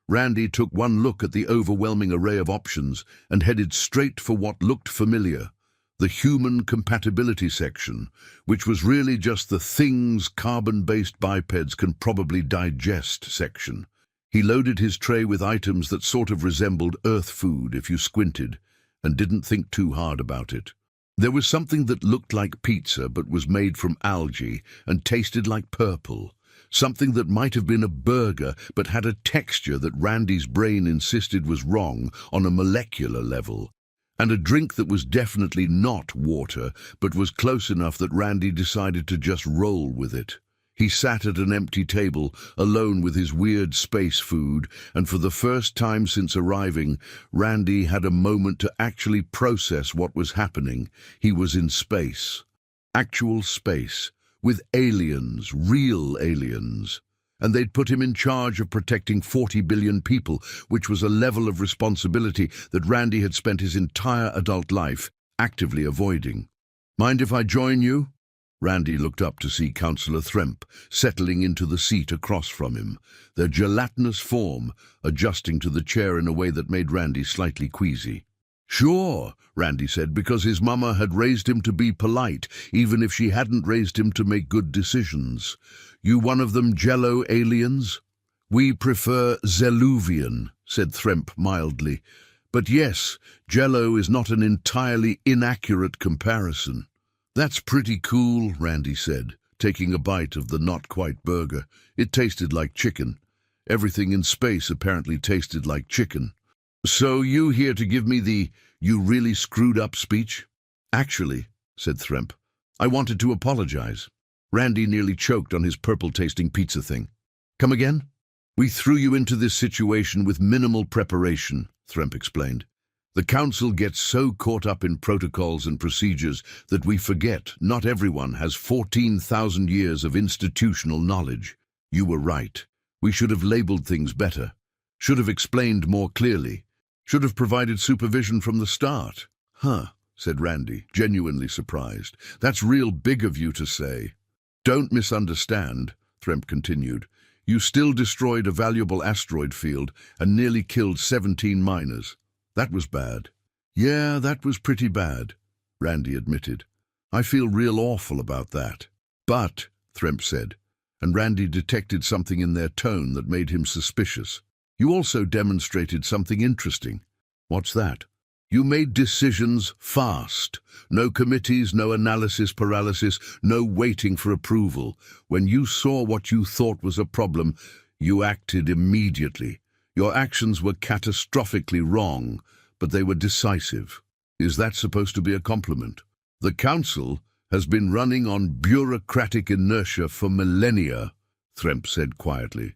Randy took one look at the overwhelming array of options and headed straight for what looked familiar, the human compatibility section, which was really just the things carbon-based bipeds can probably digest section. He loaded his tray with items that sort of resembled Earth food if you squinted, and didn't think too hard about it. There was something that looked like pizza but was made from algae and tasted like purple. Something that might have been a burger but had a texture that Randy's brain insisted was wrong on a molecular level. And a drink that was definitely not water but was close enough that Randy decided to just roll with it. He sat at an empty table, alone with his weird space food, and for the first time since arriving, Randy had a moment to actually process what was happening. He was in space. Actual space. With aliens, real aliens. And they'd put him in charge of protecting 40 billion people, which was a level of responsibility that Randy had spent his entire adult life actively avoiding. "Mind if I join you?" Randy looked up to see Councillor Thremp settling into the seat across from him, their gelatinous form adjusting to the chair in a way that made Randy slightly queasy. "Sure," Randy said, because his mama had raised him to be polite, even if she hadn't raised him to make good decisions. "You one of them Jello aliens?" "We prefer Zeluvian," said Thremp mildly. "But yes, Jello is not an entirely inaccurate comparison." "That's pretty cool," Randy said, taking a bite of the not-quite burger. It tasted like chicken. Everything in space apparently tasted like chicken. "So you here to give me the 'you really screwed up' speech?" "Actually," said Thremp, "I wanted to apologize." Randy nearly choked on his purple-tasting pizza thing. "Come again?" "We threw you into this situation with minimal preparation," Thremp explained. "The Council gets so caught up in protocols and procedures that we forget not everyone has 14,000 years of institutional knowledge. You were right. We should have labeled things better. Should have explained more clearly. Should have provided supervision from the start." "Huh," said Randy, genuinely surprised. "That's real big of you to say." "Don't misunderstand," Thremp continued. "You still destroyed a valuable asteroid field and nearly killed 17 miners. That was bad." "Yeah, that was pretty bad," Randy admitted. "I feel real awful about that." "But," Thremp said, and Randy detected something in their tone that made him suspicious, "you also demonstrated something interesting." "What's that?" "You made decisions fast. No committees, no analysis paralysis, no waiting for approval. When you saw what you thought was a problem, you acted immediately. Your actions were catastrophically wrong, but they were decisive." "Is that supposed to be a compliment?" "The Council has been running on bureaucratic inertia for millennia," Thremp said quietly.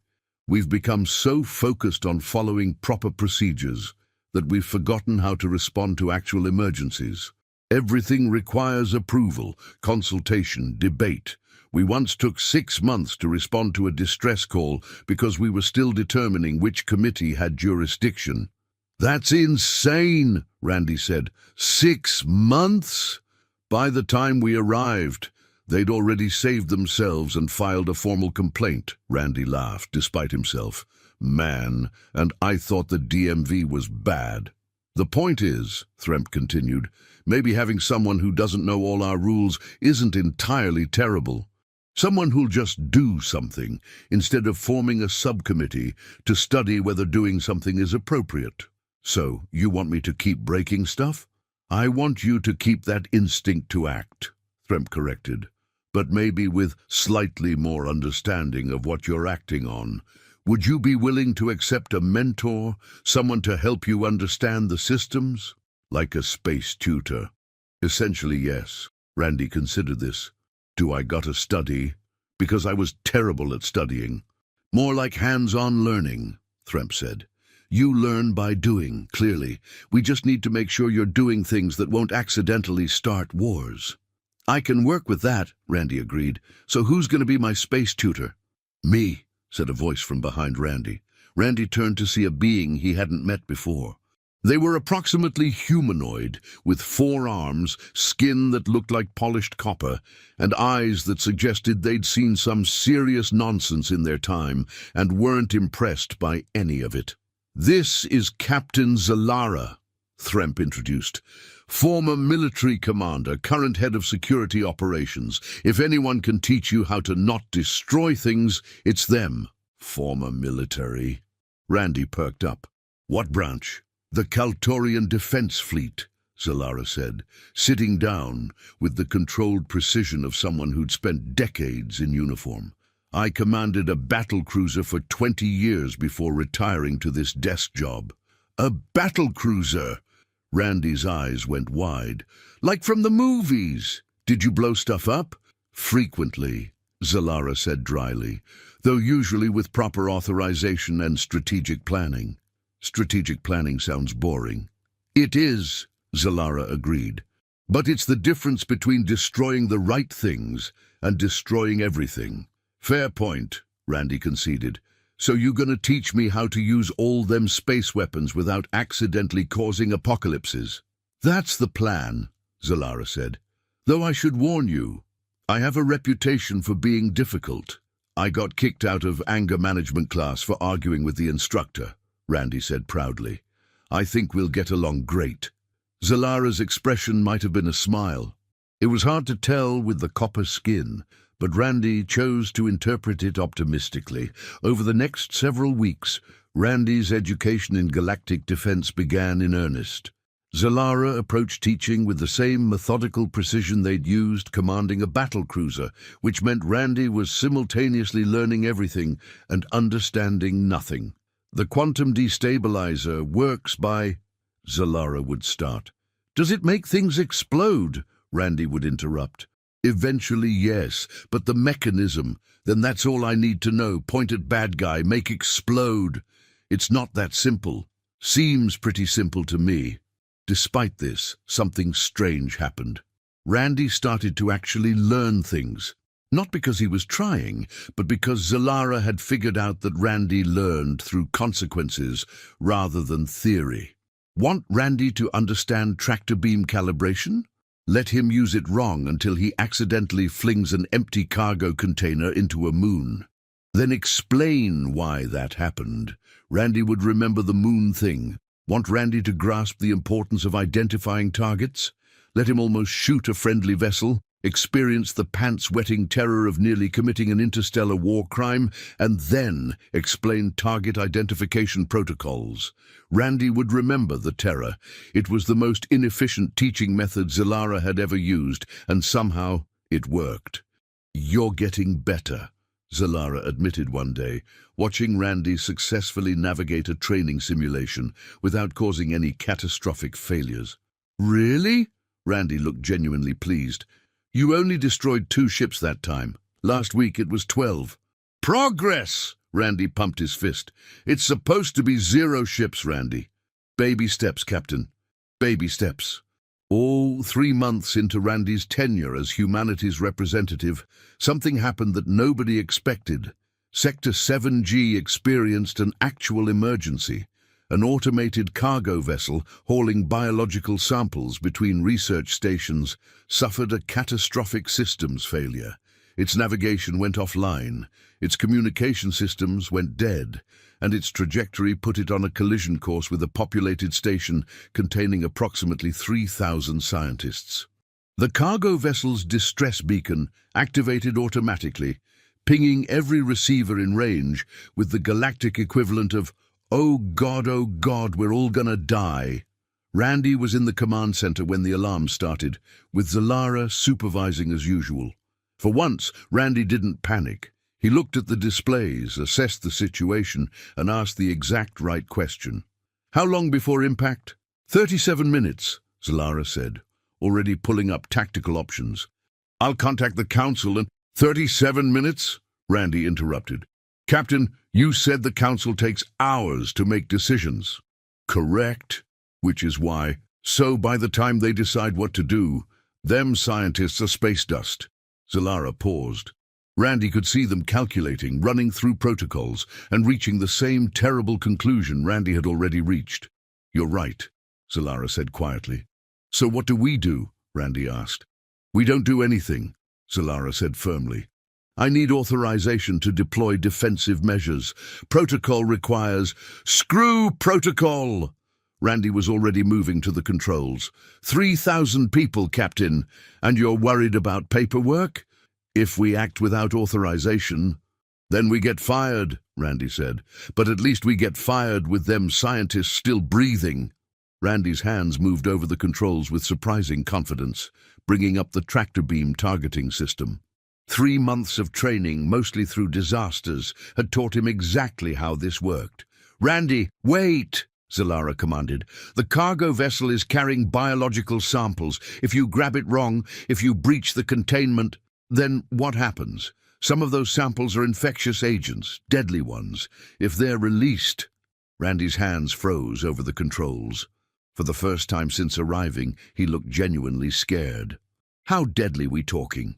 "We've become so focused on following proper procedures that we've forgotten how to respond to actual emergencies. Everything requires approval, consultation, debate. We once took 6 months to respond to a distress call because we were still determining which committee had jurisdiction." "That's insane," Randy said. 6 months? By the time we arrived, they'd already saved themselves and filed a formal complaint. Randy laughed, despite himself. "Man, and I thought the DMV was bad." "The point is," Thremp continued, "maybe having someone who doesn't know all our rules isn't entirely terrible. Someone who'll just do something, instead of forming a subcommittee to study whether doing something is appropriate." "So, you want me to keep breaking stuff?" "I want you to keep that instinct to act," Thremp corrected, "but maybe with slightly more understanding of what you're acting on. Would you be willing to accept a mentor, someone to help you understand the systems? Like a space tutor?" "Essentially, yes." Randy considered this. "Do I gotta study? Because I was terrible at studying." "More like hands-on learning," Thremp said. "You learn by doing, clearly. We just need to make sure you're doing things that won't accidentally start wars." "I can work with that," Randy agreed. "So who's going to be my space tutor?" "Me," said a voice from behind Randy. Randy turned to see a being he hadn't met before. They were approximately humanoid, with 4 arms, skin that looked like polished copper, and eyes that suggested they'd seen some serious nonsense in their time and weren't impressed by any of it. "This is Captain Zalara," Thremp introduced. "Former military commander, current head of security operations. If anyone can teach you how to not destroy things, it's them." "Former military?" Randy perked up. "What branch?" "The Kaltorian Defense Fleet," Zalara said, sitting down with the controlled precision of someone who'd spent decades in uniform. I commanded a battle cruiser for 20 years before retiring to this desk job. A battle cruiser? Randy's eyes went wide. Like from the movies. Did you blow stuff up? Frequently, Zalara said dryly, though usually with proper authorization and strategic planning. Strategic planning sounds boring. It is, Zalara agreed. But it's the difference between destroying the right things and destroying everything. Fair point, Randy conceded. So you gonna teach me how to use all them space weapons without accidentally causing apocalypses? That's the plan, Zalara said. Though I should warn you, I have a reputation for being difficult. I got kicked out of anger management class for arguing with the instructor, Randy said proudly. I think we'll get along great. Zalara's expression might have been a smile. It was hard to tell with the copper skin, but Randy chose to interpret it optimistically. Over the next several weeks, Randy's education in galactic defense began in earnest. Zalara approached teaching with the same methodical precision they'd used commanding a battle cruiser, which meant Randy was simultaneously learning everything and understanding nothing. The quantum destabilizer works by... Zalara would start. Does it make things explode? Randy would interrupt. Eventually, yes, but the mechanism, then that's all I need to know. Point at bad guy, make explode. It's not that simple. Seems pretty simple to me. Despite this, something strange happened. Randy started to actually learn things. Not because he was trying, but because Zalara had figured out that Randy learned through consequences rather than theory. Want Randy to understand tractor beam calibration? Let him use it wrong until he accidentally flings an empty cargo container into a moon. Then explain why that happened. Randy would remember the moon thing. Want Randy to grasp the importance of identifying targets? Let him almost shoot a friendly vessel, experience the pants-wetting terror of nearly committing an interstellar war crime, and then explain target identification protocols. Randy would remember the terror. It was the most inefficient teaching method Zalara had ever used, and somehow it worked. You're getting better, Zalara admitted one day, watching Randy successfully navigate a training simulation without causing any catastrophic failures. Really? Randy looked genuinely pleased. You only destroyed 2 ships that time. Last week it was 12. Progress! Randy pumped his fist. It's supposed to be 0 ships, Randy. Baby steps, Captain. Baby steps. All 3 months into Randy's tenure as humanity's representative, something happened that nobody expected. Sector 7G experienced an actual emergency. An automated cargo vessel hauling biological samples between research stations suffered a catastrophic systems failure. Its navigation went offline, its communication systems went dead, and its trajectory put it on a collision course with a populated station containing approximately 3,000 scientists. The cargo vessel's distress beacon activated automatically, pinging every receiver in range with the galactic equivalent of oh God, we're all gonna die." Randy was in the command center when the alarm started, with Zalara supervising as usual. For once, Randy didn't panic. He looked at the displays, assessed the situation, and asked the exact right question. "How long before impact?" 37 minutes, Zalara said, already pulling up tactical options. "I'll contact the council and—" 37 minutes? Randy interrupted. "Captain, you said the council takes hours to make decisions." "Correct, which is why. So by the time they decide what to do, them scientists are space dust." Zalara paused. Randy could see them calculating, running through protocols, and reaching the same terrible conclusion Randy had already reached. "You're right," Zalara said quietly. "So what do we do?" Randy asked. "We don't do anything," Zalara said firmly. "I need authorization to deploy defensive measures. Protocol requires—" "Screw protocol!" Randy was already moving to the controls. 3,000 people, Captain, and you're worried about paperwork? If we act without authorization, then we get fired, Randy said. But at least we get fired with them scientists still breathing. Randy's hands moved over the controls with surprising confidence, bringing up the tractor beam targeting system. 3 months of training, mostly through disasters, had taught him exactly how this worked. "Randy, wait!" Zalara commanded. "The cargo vessel is carrying biological samples. If you grab it wrong, if you breach the containment, then what happens? Some of those samples are infectious agents, deadly ones. If they're released—" Randy's hands froze over the controls. For the first time since arriving, he looked genuinely scared. "How deadly we talking?"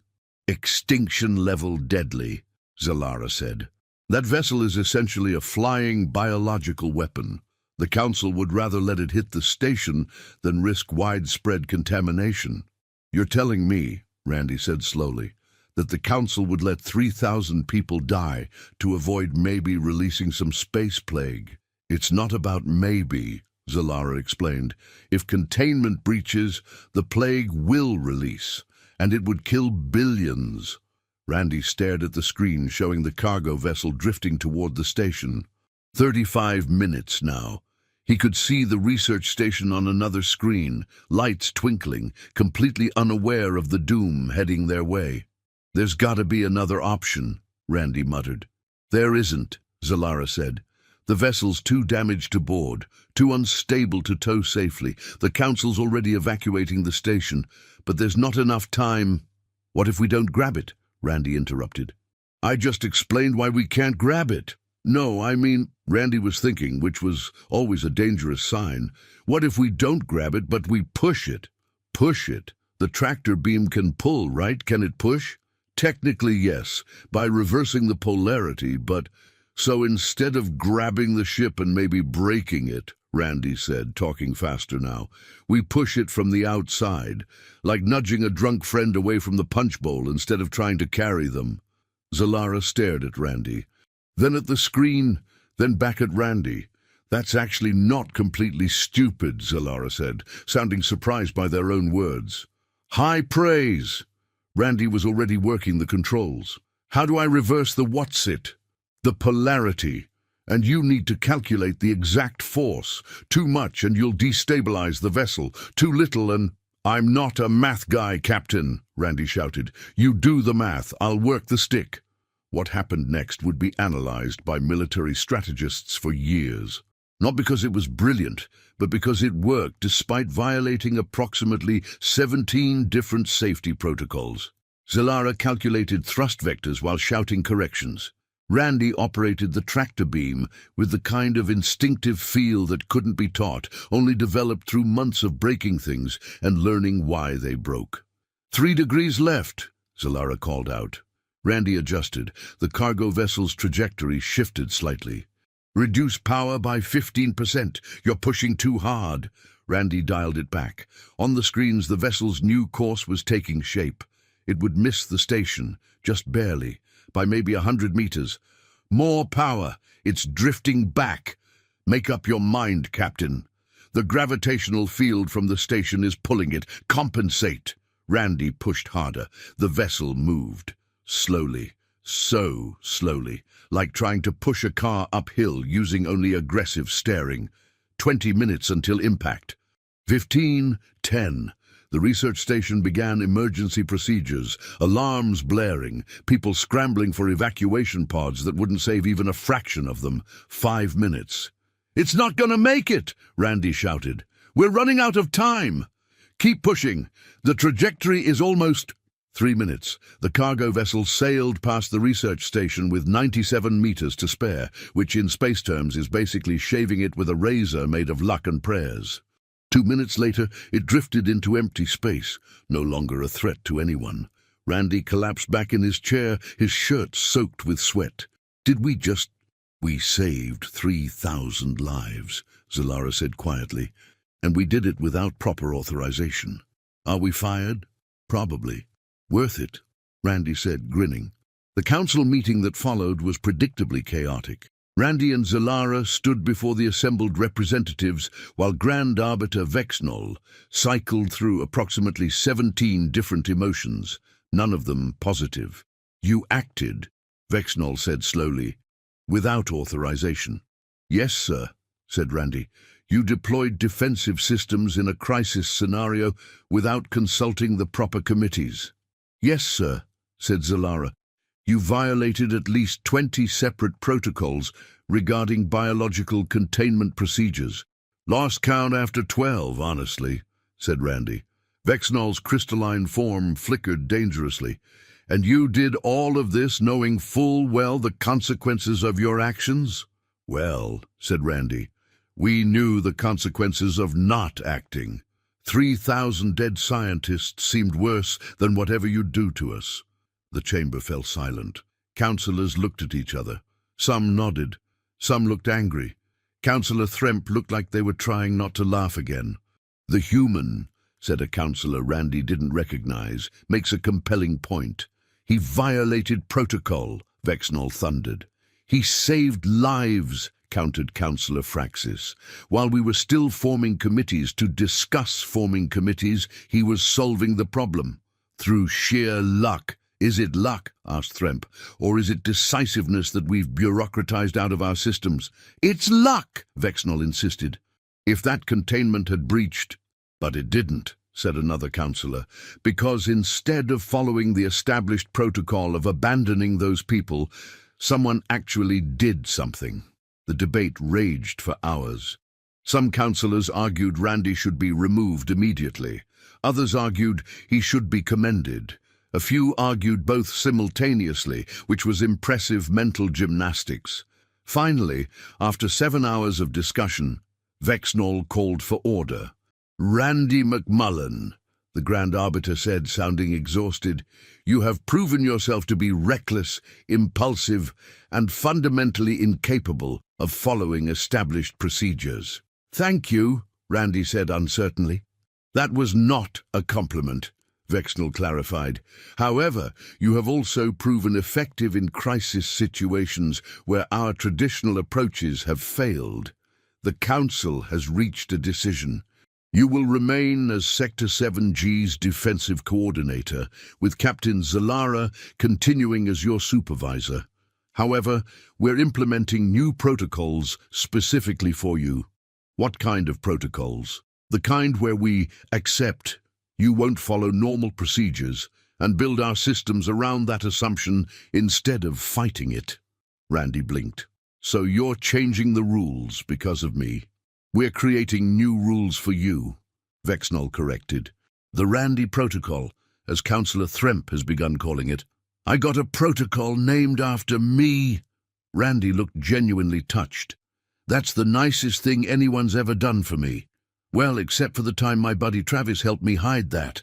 "Extinction-level deadly," Zalara said. "That vessel is essentially a flying biological weapon. The Council would rather let it hit the station than risk widespread contamination." "You're telling me," Randy said slowly, "that the Council would let 3,000 people die to avoid maybe releasing some space plague?" "It's not about maybe," Zalara explained. "If containment breaches, the plague will release, and it would kill billions." Randy stared at the screen showing the cargo vessel drifting toward the station. 35 minutes now. He could see the research station on another screen, lights twinkling, completely unaware of the doom heading their way. "There's gotta be another option," Randy muttered. "There isn't," Zalara said. "The vessel's too damaged to board, too unstable to tow safely. The Council's already evacuating the station, but there's not enough time." "What if we don't grab it?" Randy interrupted. "I just explained why we can't grab it." "No, I mean," Randy was thinking, which was always a dangerous sign, "what if we don't grab it, but we push it?" "Push it? The tractor beam can pull, right? Can it push?" "Technically, yes, by reversing the polarity, but—" "So instead of grabbing the ship and maybe breaking it," Randy said, talking faster now, "we push it from the outside, like nudging a drunk friend away from the punch bowl instead of trying to carry them." Zalara stared at Randy, then at the screen, then back at Randy. "That's actually not completely stupid," Zalara said, sounding surprised by their own words. "High praise!" Randy was already working the controls. "How do I reverse the what's it?" "The polarity. And you need to calculate the exact force. Too much and you'll destabilize the vessel. Too little and—" "I'm not a math guy, Captain," Randy shouted. "You do the math, I'll work the stick." What happened next would be analyzed by military strategists for years. Not because it was brilliant, but because it worked despite violating approximately 17 different safety protocols. Zalara calculated thrust vectors while shouting corrections. Randy operated the tractor beam with the kind of instinctive feel that couldn't be taught, only developed through months of breaking things and learning why they broke. 3 degrees left," Zalara called out. Randy adjusted. The cargo vessel's trajectory shifted slightly. "Reduce power by 15%. You're pushing too hard." Randy dialed it back. On the screens, the vessel's new course was taking shape. It would miss the station, just barely, by maybe 100 meters. "More power. It's drifting back. Make up your mind, Captain. The gravitational field from the station is pulling it. Compensate." Randy pushed harder. The vessel moved. Slowly. So slowly. Like trying to push a car uphill using only aggressive steering. 20 minutes until impact. 15, 10. The research station began emergency procedures, alarms blaring, people scrambling for evacuation pods that wouldn't save even a fraction of them. 5 minutes. "It's not gonna make it!" Randy shouted. "We're running out of time!" "Keep pushing. The trajectory is almost—" 3 minutes. The cargo vessel sailed past the research station with 97 meters to spare, which in space terms is basically shaving it with a razor made of luck and prayers. 2 minutes later, it drifted into empty space, no longer a threat to anyone. Randy collapsed back in his chair, his shirt soaked with sweat. "We saved 3,000 lives," Zalara said quietly, "and we did it without proper authorization. Are we fired? Probably. Worth it," Randy said, grinning. The council meeting that followed was predictably chaotic. Randy and Zalara stood before the assembled representatives while Grand Arbiter Vexnol cycled through approximately 17 different emotions, none of them positive. "You acted," Vexnol said slowly, "without authorization." "Yes, sir," said Randy. "You deployed defensive systems in a crisis scenario without consulting the proper committees." "Yes, sir," said Zalara. "You violated at least 20 separate protocols regarding biological containment procedures." "Lost count after 12, honestly," said Randy. Vexnol's crystalline form flickered dangerously. "And you did all of this knowing full well the consequences of your actions?" "Well," said Randy, "we knew the consequences of not acting. 3,000 dead scientists seemed worse than whatever you'd do to us." The chamber fell silent. Councillors looked at each other. Some nodded. Some looked angry. Councillor Thremp looked like they were trying not to laugh again. "The human," said a councillor Randy didn't recognize, "makes a compelling point. He violated protocol," Vexnol thundered. "He saved lives," countered Councillor Fraxis. "While we were still forming committees to discuss forming committees, he was solving the problem. Through sheer luck." "Is it luck," asked Thremp, "or is it decisiveness that we've bureaucratized out of our systems?" "It's luck," Vexnol insisted. "If that containment had breached—" "But it didn't," said another councillor, "because instead of following the established protocol of abandoning those people, someone actually did something." The debate raged for hours. Some councillors argued Randy should be removed immediately. Others argued he should be commended. A few argued both simultaneously, which was impressive mental gymnastics. Finally, after 7 hours of discussion, Vexnol called for order. "Randy McMullen," the Grand Arbiter said, sounding exhausted, "you have proven yourself to be reckless, impulsive, and fundamentally incapable of following established procedures." "Thank you," Randy said uncertainly. "That was not a compliment," Vexnol clarified. "However, you have also proven effective in crisis situations where our traditional approaches have failed. The Council has reached a decision. You will remain as Sector 7G's defensive coordinator, with Captain Zalara continuing as your supervisor. However, we're implementing new protocols specifically for you." "What kind of protocols?" "The kind where we accept you won't follow normal procedures and build our systems around that assumption instead of fighting it." Randy blinked. "So you're changing the rules because of me?" "We're creating new rules for you," Vexnol corrected. "The Randy Protocol, as Councillor Thremp has begun calling it." "I got a protocol named after me." Randy looked genuinely touched. "That's the nicest thing anyone's ever done for me. Well, except for the time my buddy Travis helped me hide that.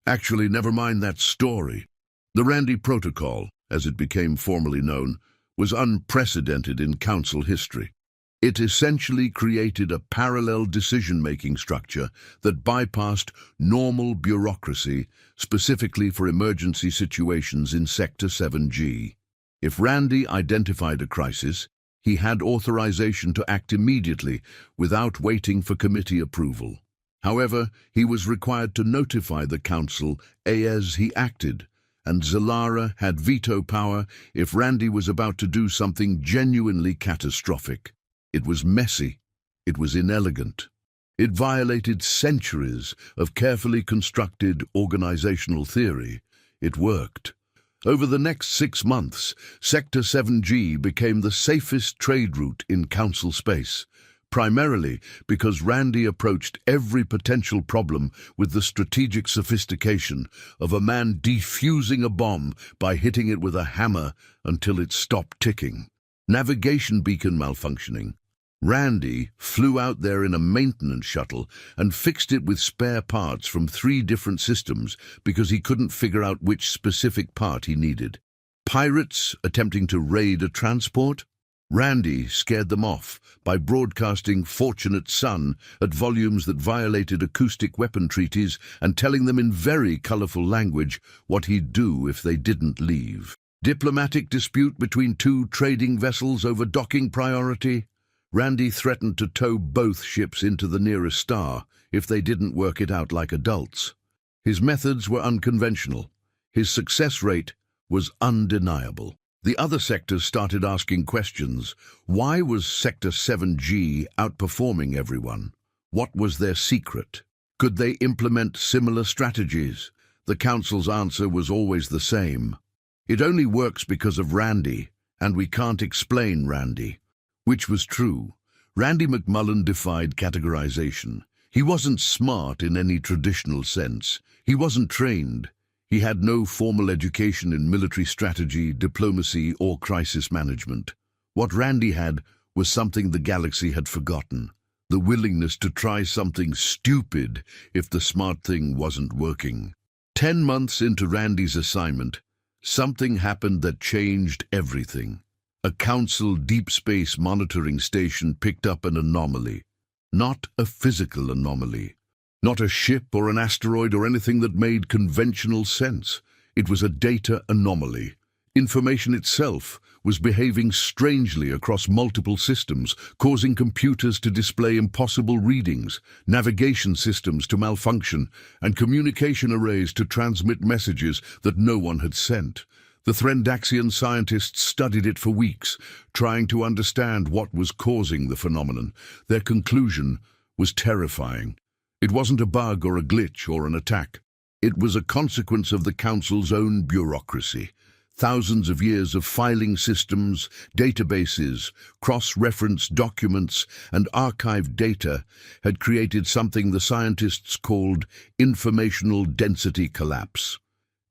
Actually, never mind that story. The Randy Protocol, as it became formally known, was unprecedented in Council history. It essentially created a parallel decision-making structure that bypassed normal bureaucracy, specifically for emergency situations in Sector 7G. If Randy identified a crisis, he had authorization to act immediately without waiting for committee approval. However, he was required to notify the Council as he acted, and Zalara had veto power if Randy was about to do something genuinely catastrophic. It was messy. It was inelegant. It violated centuries of carefully constructed organizational theory. It worked. Over the next 6 months, Sector 7G became the safest trade route in Council space, primarily because Randy approached every potential problem with the strategic sophistication of a man defusing a bomb by hitting it with a hammer until it stopped ticking. Navigation beacon malfunctioning. Randy flew out there in a maintenance shuttle and fixed it with spare parts from 3 different systems because he couldn't figure out which specific part he needed. Pirates attempting to raid a transport? Randy scared them off by broadcasting Fortunate Son at volumes that violated acoustic weapon treaties and telling them in very colorful language what he'd do if they didn't leave. Diplomatic dispute between 2 trading vessels over docking priority? Randy threatened to tow both ships into the nearest star if they didn't work it out like adults. His methods were unconventional. His success rate was undeniable. The other sectors started asking questions. Why was Sector 7G outperforming everyone? What was their secret? Could they implement similar strategies? The Council's answer was always the same. It only works because of Randy, and we can't explain Randy. Which was true. Randy McMullen defied categorization. He wasn't smart in any traditional sense. He wasn't trained. He had no formal education in military strategy, diplomacy, or crisis management. What Randy had was something the galaxy had forgotten: the willingness to try something stupid if the smart thing wasn't working. 10 months into Randy's assignment, something happened that changed everything. A Council deep space monitoring station picked up an anomaly. Not a physical anomaly. Not a ship or an asteroid or anything that made conventional sense. It was a data anomaly. Information itself was behaving strangely across multiple systems, causing computers to display impossible readings, navigation systems to malfunction, and communication arrays to transmit messages that no one had sent. The Threndaxian scientists studied it for weeks, trying to understand what was causing the phenomenon. Their conclusion was terrifying. It wasn't a bug or a glitch or an attack. It was a consequence of the Council's own bureaucracy. Thousands of years of filing systems, databases, cross-reference documents, and archived data had created something the scientists called informational density collapse.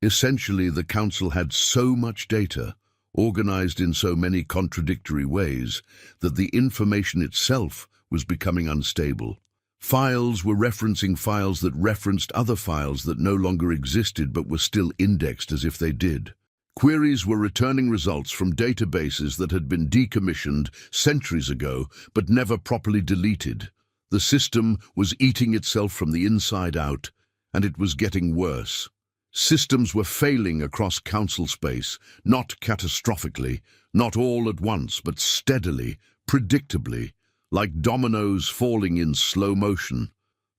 Essentially, the Council had so much data, organized in so many contradictory ways, that the information itself was becoming unstable. Files were referencing files that referenced other files that no longer existed but were still indexed as if they did. Queries were returning results from databases that had been decommissioned centuries ago but never properly deleted. The system was eating itself from the inside out, and it was getting worse. Systems were failing across Council space, not catastrophically, not all at once, but steadily, predictably, like dominoes falling in slow motion.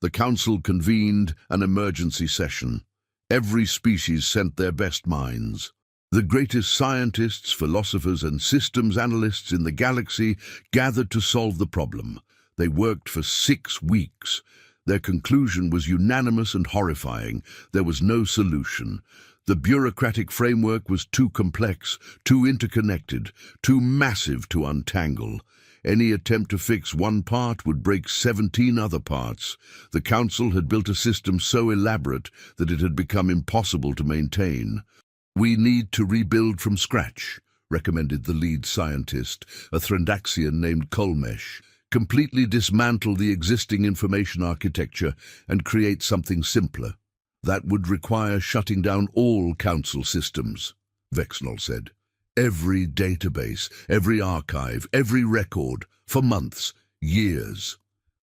The Council convened an emergency session. Every species sent their best minds. The greatest scientists, philosophers, and systems analysts in the galaxy gathered to solve the problem. They worked for 6 weeks. Their conclusion was unanimous and horrifying. There was no solution. The bureaucratic framework was too complex, too interconnected, too massive to untangle. Any attempt to fix one part would break 17 other parts. The Council had built a system so elaborate that it had become impossible to maintain. "We need to rebuild from scratch," recommended the lead scientist, a Threndaxian named Kolmesh. "Completely dismantle the existing information architecture and create something simpler. That would require shutting down all Council systems," Vexnol said. "Every database, every archive, every record, for months, years.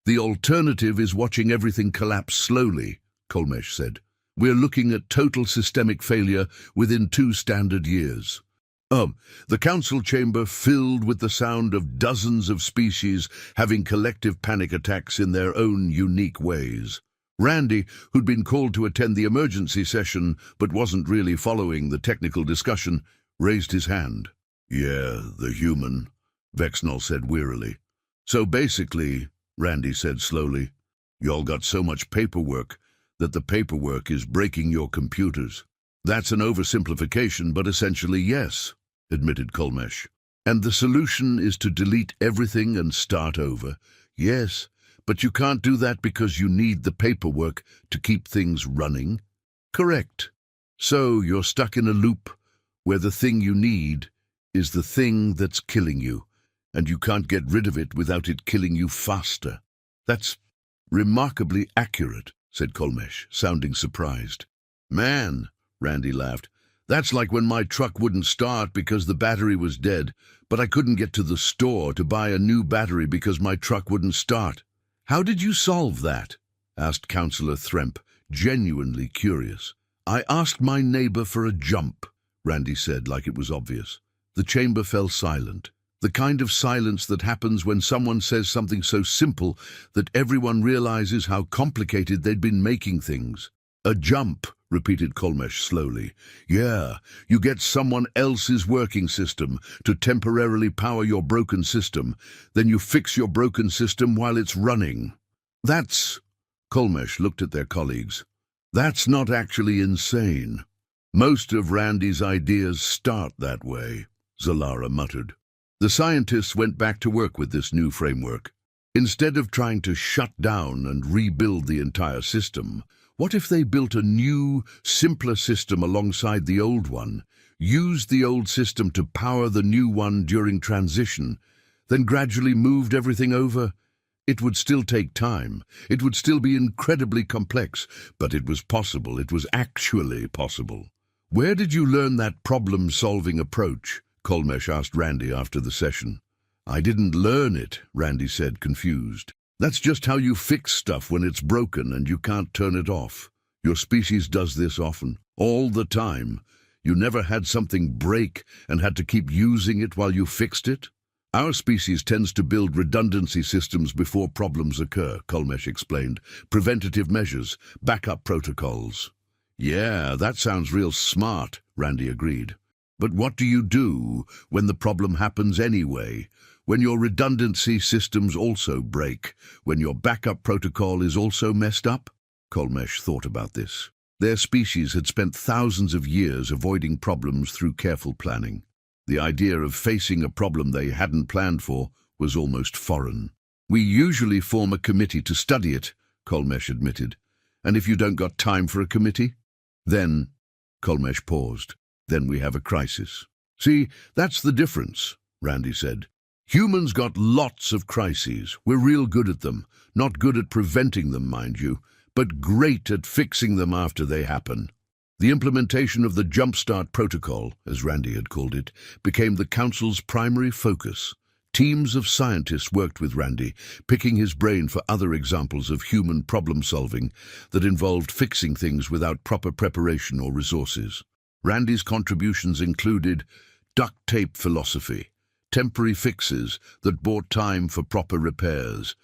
The alternative is watching everything collapse slowly," Kolmesh said. "We're looking at total systemic failure within 2 standard years." The Council chamber filled with the sound of dozens of species having collective panic attacks in their own unique ways. Randy, who'd been called to attend the emergency session but wasn't really following the technical discussion, raised his hand. "Yeah, the human," Vexnol said wearily. "So basically," Randy said slowly, "y'all got so much paperwork that the paperwork is breaking your computers." "That's an oversimplification, but essentially yes," admitted Kolmesh. "And the solution is to delete everything and start over." "Yes, but you can't do that because you need the paperwork to keep things running." "Correct. So you're stuck in a loop where the thing you need is the thing that's killing you, and you can't get rid of it without it killing you faster." "That's remarkably accurate," said Kolmesh, sounding surprised. "Man," Randy laughed, "that's like when my truck wouldn't start because the battery was dead, but I couldn't get to the store to buy a new battery because my truck wouldn't start." "How did you solve that?" asked Councillor Thremp, genuinely curious. "I asked my neighbor for a jump," Randy said like it was obvious. The chamber fell silent. The kind of silence that happens when someone says something so simple that everyone realizes how complicated they'd been making things. "A jump," repeated Kolmesh slowly. Yeah, you get someone else's working system to temporarily power your broken system, then you fix your broken system while it's running. That's... Kolmesh looked at their colleagues. That's not actually insane. Most of Randy's ideas start that way, Zalara muttered. The scientists went back to work with this new framework. Instead of trying to shut down and rebuild the entire system, what if they built a new, simpler system alongside the old one, used the old system to power the new one during transition, then gradually moved everything over? It would still take time. It would still be incredibly complex, but it was possible. It was actually possible. Where did you learn that problem-solving approach? Kolmesh asked Randy after the session. I didn't learn it, Randy said, confused. That's just how you fix stuff when it's broken and you can't turn it off. Your species does this often, all the time. You never had something break and had to keep using it while you fixed it? Our species tends to build redundancy systems before problems occur, Kolmesh explained. Preventative measures, backup protocols. Yeah, that sounds real smart, Randy agreed. But what do you do when the problem happens anyway? When your redundancy systems also break? When your backup protocol is also messed up? Kolmesh thought about this. Their species had spent thousands of years avoiding problems through careful planning. The idea of facing a problem they hadn't planned for was almost foreign. We usually form a committee to study it, Kolmesh admitted. And if you don't got time for a committee? Then, Kolmesh paused, then we have a crisis. See, that's the difference, Randy said. Humans got lots of crises. We're real good at them. Not good at preventing them, mind you, but great at fixing them after they happen. The implementation of the Jumpstart Protocol, as Randy had called it, became the Council's primary focus. Teams of scientists worked with Randy, picking his brain for other examples of human problem-solving that involved fixing things without proper preparation or resources. Randy's contributions included duct tape philosophy, temporary fixes that bought time for proper repairs,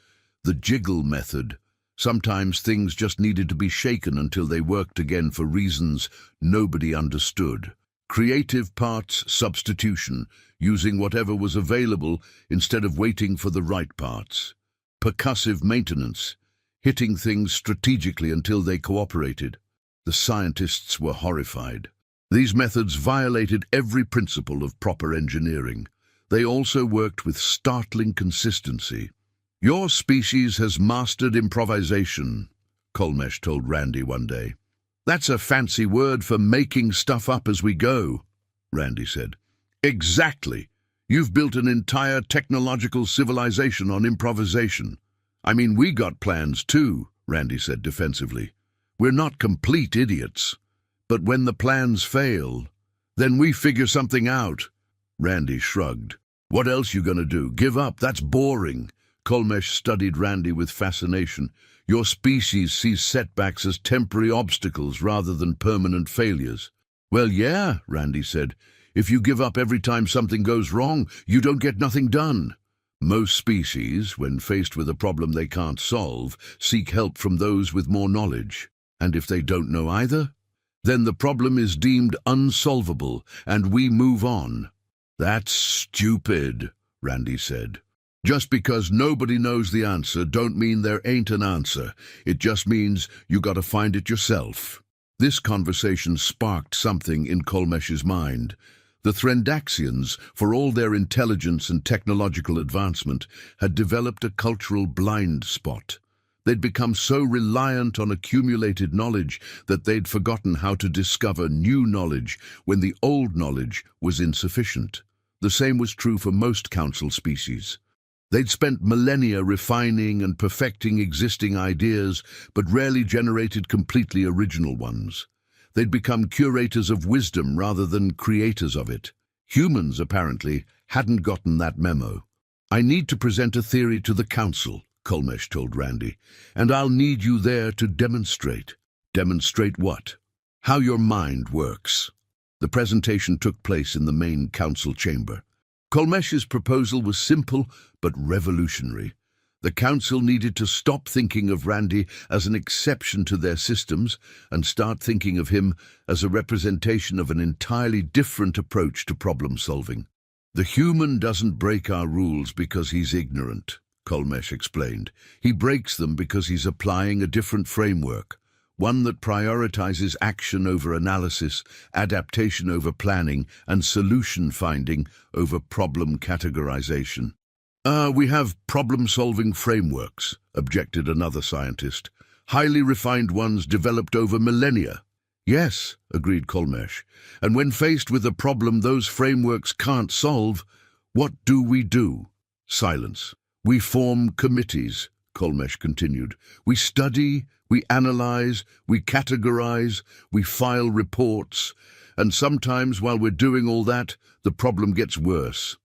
the jiggle method. Sometimes things just needed to be shaken until they worked again for reasons nobody understood. Creative parts substitution, using whatever was available instead of waiting for the right parts. Percussive maintenance, hitting things strategically until they cooperated. The scientists were horrified. These methods violated every principle of proper engineering. They also worked with startling consistency. Your species has mastered improvisation, Kolmesh told Randy one day. That's a fancy word for making stuff up as we go, Randy said. Exactly. You've built an entire technological civilization on improvisation. I mean, we got plans too, Randy said defensively. We're not complete idiots. But when the plans fail, then we figure something out. Randy shrugged. What else you gonna do? Give up? That's boring. Kolmesh studied Randy with fascination. Your species sees setbacks as temporary obstacles rather than permanent failures. Well, yeah, Randy said. If you give up every time something goes wrong, you don't get nothing done. Most species, when faced with a problem they can't solve, seek help from those with more knowledge. And if they don't know either, then the problem is deemed unsolvable and we move on. That's stupid, Randy said. Just because nobody knows the answer don't mean there ain't an answer. It just means you gotta find it yourself. This conversation sparked something in Kolmesh's mind. The Threndaxians, for all their intelligence and technological advancement, had developed a cultural blind spot. They'd become so reliant on accumulated knowledge that they'd forgotten how to discover new knowledge when the old knowledge was insufficient. The same was true for most council species. They'd spent millennia refining and perfecting existing ideas, but rarely generated completely original ones. They'd become curators of wisdom rather than creators of it. Humans, apparently, hadn't gotten that memo. I need to present a theory to the council, Kolmesh told Randy, and I'll need you there to demonstrate. Demonstrate what? How your mind works. The presentation took place in the main council chamber. Kolmesh's proposal was simple but revolutionary. The council needed to stop thinking of Randy as an exception to their systems and start thinking of him as a representation of an entirely different approach to problem solving. The human doesn't break our rules because he's ignorant, Kolmesh explained. He breaks them because he's applying a different framework, one that prioritizes action over analysis, adaptation over planning, and solution finding over problem categorization. We have problem-solving frameworks, objected another scientist. Highly refined ones developed over millennia. Yes, agreed Kolmesh. And when faced with a problem those frameworks can't solve, what do we do? Silence. We form committees, Kolmesh continued. We study, we analyze, we categorize, we file reports, and sometimes while we're doing all that, the problem gets worse.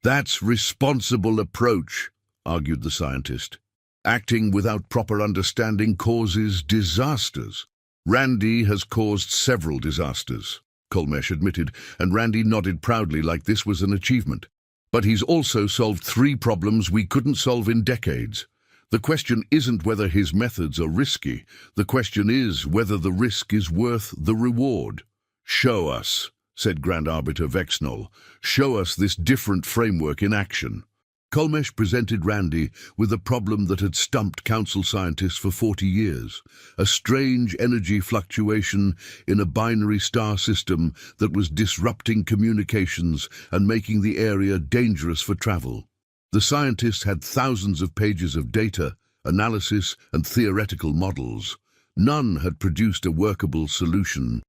That's responsible approach, argued the scientist. Acting without proper understanding causes disasters. Randy has caused several disasters, Kolmesh admitted, and Randy nodded proudly like this was an achievement. But he's also solved 3 problems we couldn't solve in decades. The question isn't whether his methods are risky. The question is whether the risk is worth the reward. Show us, said Grand Arbiter Vexnol. Show us this different framework in action. Kolmesh presented Randy with a problem that had stumped council scientists for 40 years, a strange energy fluctuation in a binary star system that was disrupting communications and making the area dangerous for travel. The scientists had thousands of pages of data, analysis, and theoretical models. None had produced a workable solution.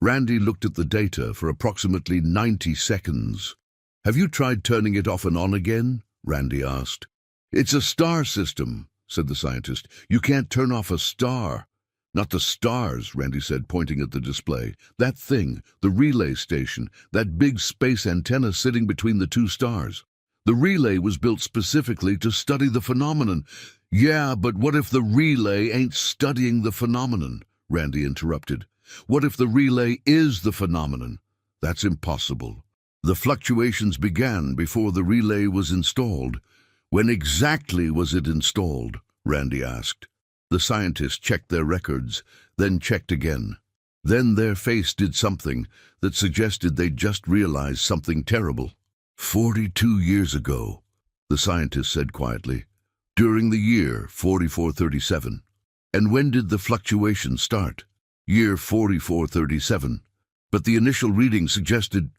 Randy looked at the data for approximately 90 seconds. "Have you tried turning it off and on again?" Randy asked. "It's a star system," said the scientist. "You can't turn off a star." "Not the stars," Randy said, pointing at the display. "That thing, the relay station, that big space antenna sitting between the 2 stars. The relay was built specifically to study the phenomenon." "Yeah, but what if the relay ain't studying the phenomenon?" Randy interrupted. "What if the relay is the phenomenon?" "That's impossible. The fluctuations began before the relay was installed." "When exactly was it installed?" Randy asked. The scientists checked their records, then checked again. Then their face did something that suggested they'd just realized something terrible. 42 years ago, the scientist said quietly. "During the year 4437. "And when did the fluctuation start?" "Year 4437. "But the initial reading suggested—"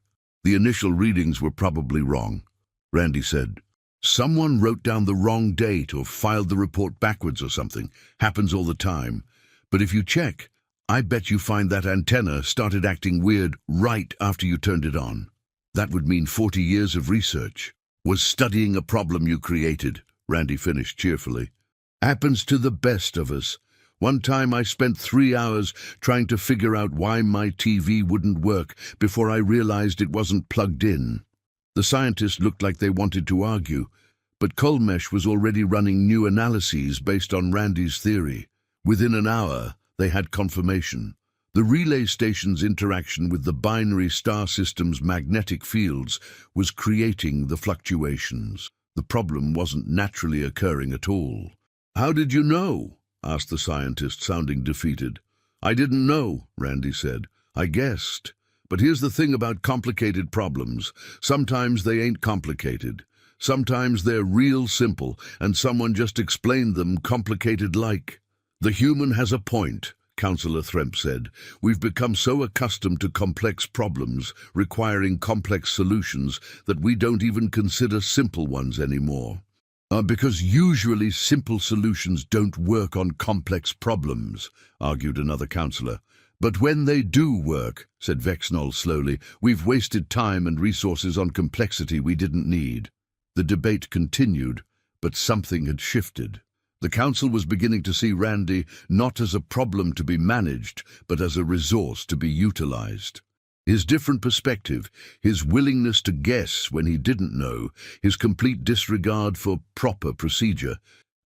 "The initial readings were probably wrong," Randy said. "Someone wrote down the wrong date or filed the report backwards or something. Happens all the time. But if you check, I bet you find that antenna started acting weird right after you turned it on. That would mean 40 years of research. Was studying a problem you created," Randy finished cheerfully. "Happens to the best of us. One time I spent 3 hours trying to figure out why my TV wouldn't work before I realized it wasn't plugged in." The scientists looked like they wanted to argue, but Kolmesh was already running new analyses based on Randy's theory. Within an hour, they had confirmation. The relay station's interaction with the binary star system's magnetic fields was creating the fluctuations. The problem wasn't naturally occurring at all. "How did you know?" asked the scientist, sounding defeated. "I didn't know," Randy said. "I guessed. But here's the thing about complicated problems. Sometimes they ain't complicated. Sometimes they're real simple, and someone just explained them complicated-like." "The human has a point," Councillor Thremp said. "We've become so accustomed to complex problems, requiring complex solutions, that we don't even consider simple ones anymore." Because usually simple solutions don't work on complex problems," argued another councillor. "But when they do work," said Vexnol slowly, "we've wasted time and resources on complexity we didn't need." The debate continued, but something had shifted. The council was beginning to see Randy not as a problem to be managed, but as a resource to be utilized. His different perspective, his willingness to guess when he didn't know, his complete disregard for proper procedure,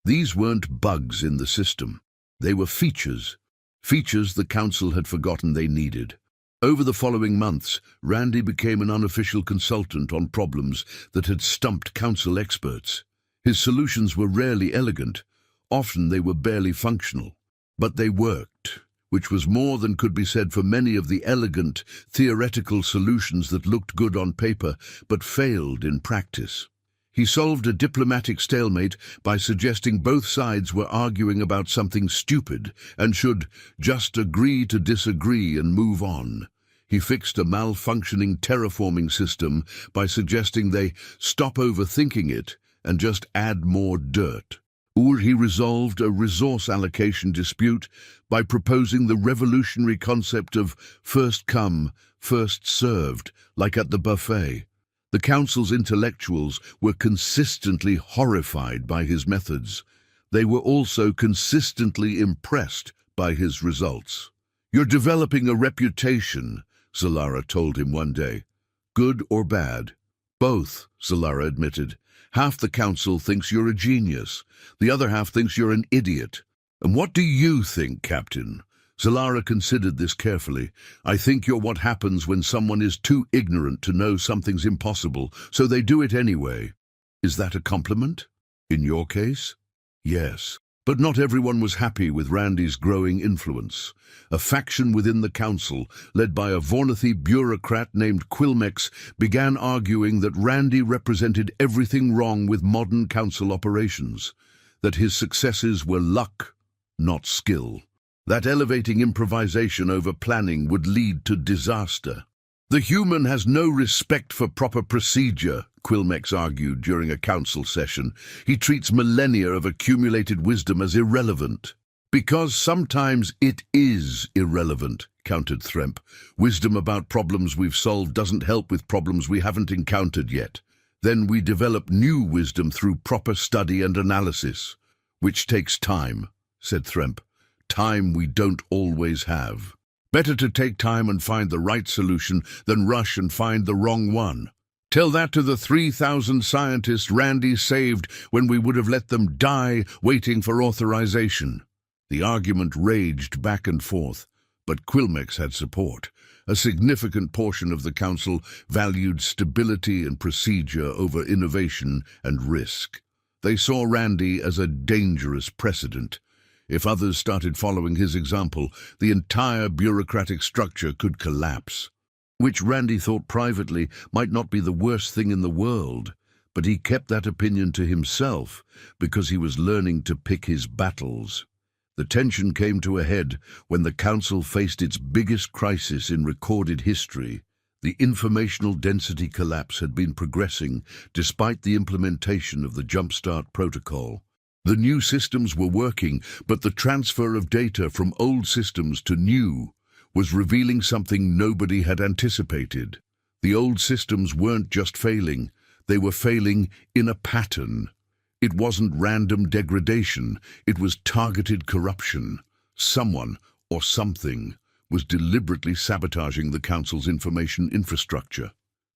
these weren't bugs in the system. They were features the council had forgotten they needed. Over the following months, Randy became an unofficial consultant on problems that had stumped council experts. His solutions were rarely elegant. Often they were barely functional. But they worked, which was more than could be said for many of the elegant, theoretical solutions that looked good on paper but failed in practice. He solved a diplomatic stalemate by suggesting both sides were arguing about something stupid and should just agree to disagree and move on. He fixed a malfunctioning terraforming system by suggesting they stop overthinking it and just add more dirt. Or he resolved a resource allocation dispute by proposing the revolutionary concept of first come, first served, like at the buffet. The council's intellectuals were consistently horrified by his methods. They were also consistently impressed by his results. "You're developing a reputation," Zalara told him one day. "Good or bad?" "Both," Zalara admitted. "Half the council thinks you're a genius. The other half thinks you're an idiot." "And what do you think, Captain?" Zalara considered this carefully. "I think you're what happens when someone is too ignorant to know something's impossible, so they do it anyway." "Is that a compliment? In your case?" "Yes. But not everyone was happy with Randy's growing influence. A faction within the council, led by a Vornathy bureaucrat named Quilmex, began arguing that Randy represented everything wrong with modern council operations, that his successes were luck, not skill, that elevating improvisation over planning would lead to disaster. "The human has no respect for proper procedure," Quilmex argued during a council session. "He treats millennia of accumulated wisdom as irrelevant." "Because sometimes it is irrelevant," countered Thremp. "Wisdom about problems we've solved doesn't help with problems we haven't encountered yet. Then we develop new wisdom through proper study and analysis." "Which takes time," said Thremp. "Time we don't always have. Better to take time and find the right solution than rush and find the wrong one. Tell that to the 3,000 scientists Randy saved when we would have let them die waiting for authorization." The argument raged back and forth, but Quilmex had support. A significant portion of the council valued stability and procedure over innovation and risk. They saw Randy as a dangerous precedent. If others started following his example, the entire bureaucratic structure could collapse. Which Randy thought privately might not be the worst thing in the world, but he kept that opinion to himself because he was learning to pick his battles. The tension came to a head when the council faced its biggest crisis in recorded history. The informational density collapse had been progressing despite the implementation of the Jumpstart Protocol. The new systems were working, but the transfer of data from old systems to new was revealing something nobody had anticipated. The old systems weren't just failing, they were failing in a pattern. It wasn't random degradation, it was targeted corruption. Someone, or something, was deliberately sabotaging the Council's information infrastructure.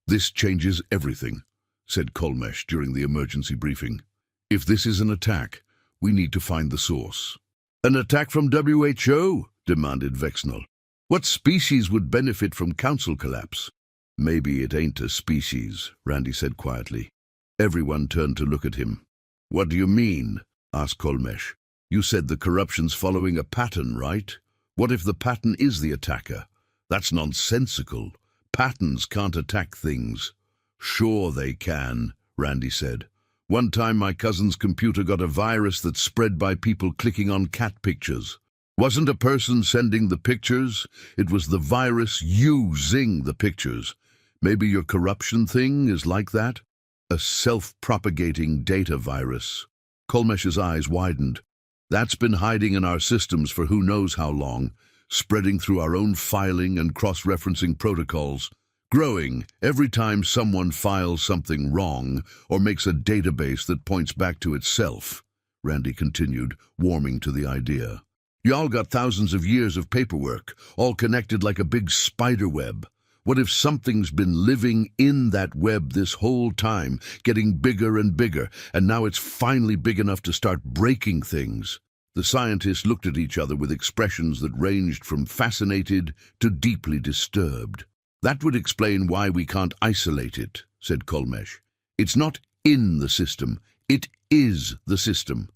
"This changes everything," said Kolmesh during the emergency briefing. "If this is an attack, we need to find the source." "An attack from WHO?" demanded Vexnall. "What species would benefit from council collapse?" "Maybe it ain't a species," Randy said quietly. Everyone turned to look at him. "What do you mean?" asked Kolmesh. "You said the corruption's following a pattern, right? What if the pattern is the attacker? That's nonsensical. Patterns can't attack things." "Sure they can," Randy said. "One time my cousin's computer got a virus that spread by people clicking on cat pictures. Wasn't a person sending the pictures, it was the virus using the pictures. Maybe your corruption thing is like that? A self-propagating data virus." Kolmesh's eyes widened. "That's been hiding in our systems for who knows how long, spreading through our own filing and cross-referencing protocols, growing every time someone files something wrong or makes a database that points back to itself," Randy continued, warming to the idea. "Y'all got thousands of years of paperwork, all connected like a big spider web. What if something's been living in that web this whole time, getting bigger and bigger, and now it's finally big enough to start breaking things?" The scientists looked at each other with expressions that ranged from fascinated to deeply disturbed. "That would explain why we can't isolate it," said Kolmesh. "It's not in the system, it is the system,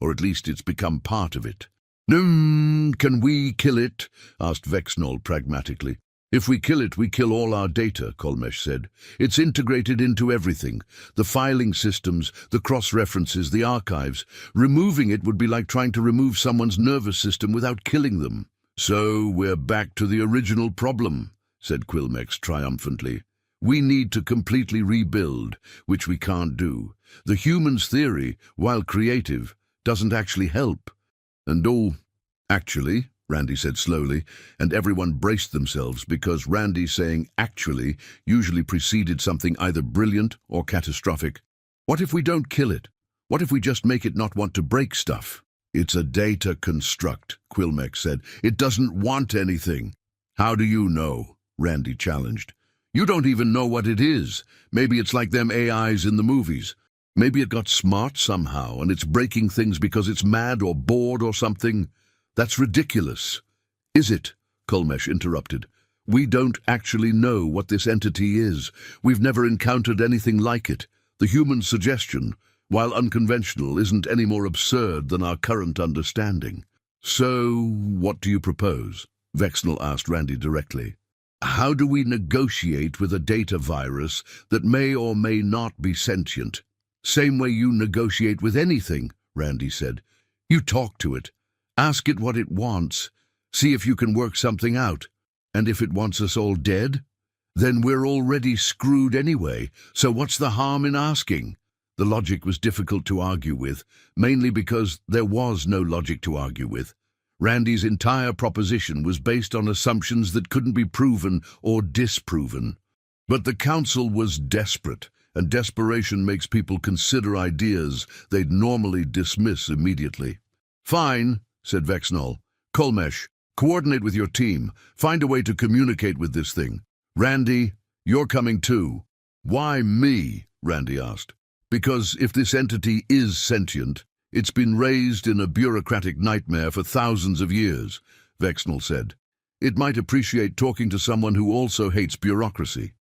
or at least it's become part of it. Can we kill it? Asked Vexnol pragmatically. If we kill it, we kill all our data, Kolmesh said. It's integrated into everything. The filing systems, the cross-references, the archives. Removing it would be like trying to remove someone's nervous system without killing them. So we're back to the original problem, said Quilmex triumphantly. We need to completely rebuild, which we can't do. The human's theory, while creative, doesn't actually help. Actually, Randy said slowly, and everyone braced themselves because Randy saying actually usually preceded something either brilliant or catastrophic. What if we don't kill it? What if we just make it not want to break stuff? It's a data construct, Quilmex said. It doesn't want anything. How do you know? Randy challenged. You don't even know what it is. Maybe it's like them AIs in the movies. Maybe it got smart somehow and it's breaking things because it's mad or bored or something. That's ridiculous. Is it? Kolmesh interrupted. We don't actually know what this entity is. We've never encountered anything like it. The human suggestion, while unconventional, isn't any more absurd than our current understanding. So, what do you propose? Vexnel asked Randy directly. How do we negotiate with a data virus that may or may not be sentient? Same way you negotiate with anything, Randy said. You talk to it. Ask it what it wants. See if you can work something out. And if it wants us all dead, then we're already screwed anyway. So what's the harm in asking? The logic was difficult to argue with, mainly because there was no logic to argue with. Randy's entire proposition was based on assumptions that couldn't be proven or disproven. But the council was desperate, and desperation makes people consider ideas they'd normally dismiss immediately. Fine, said Vexnol. Kolmesh, coordinate with your team. Find a way to communicate with this thing. Randy, you're coming too. Why me? Randy asked. Because if this entity is sentient, it's been raised in a bureaucratic nightmare for thousands of years, Vexnol said. It might appreciate talking to someone who also hates bureaucracy.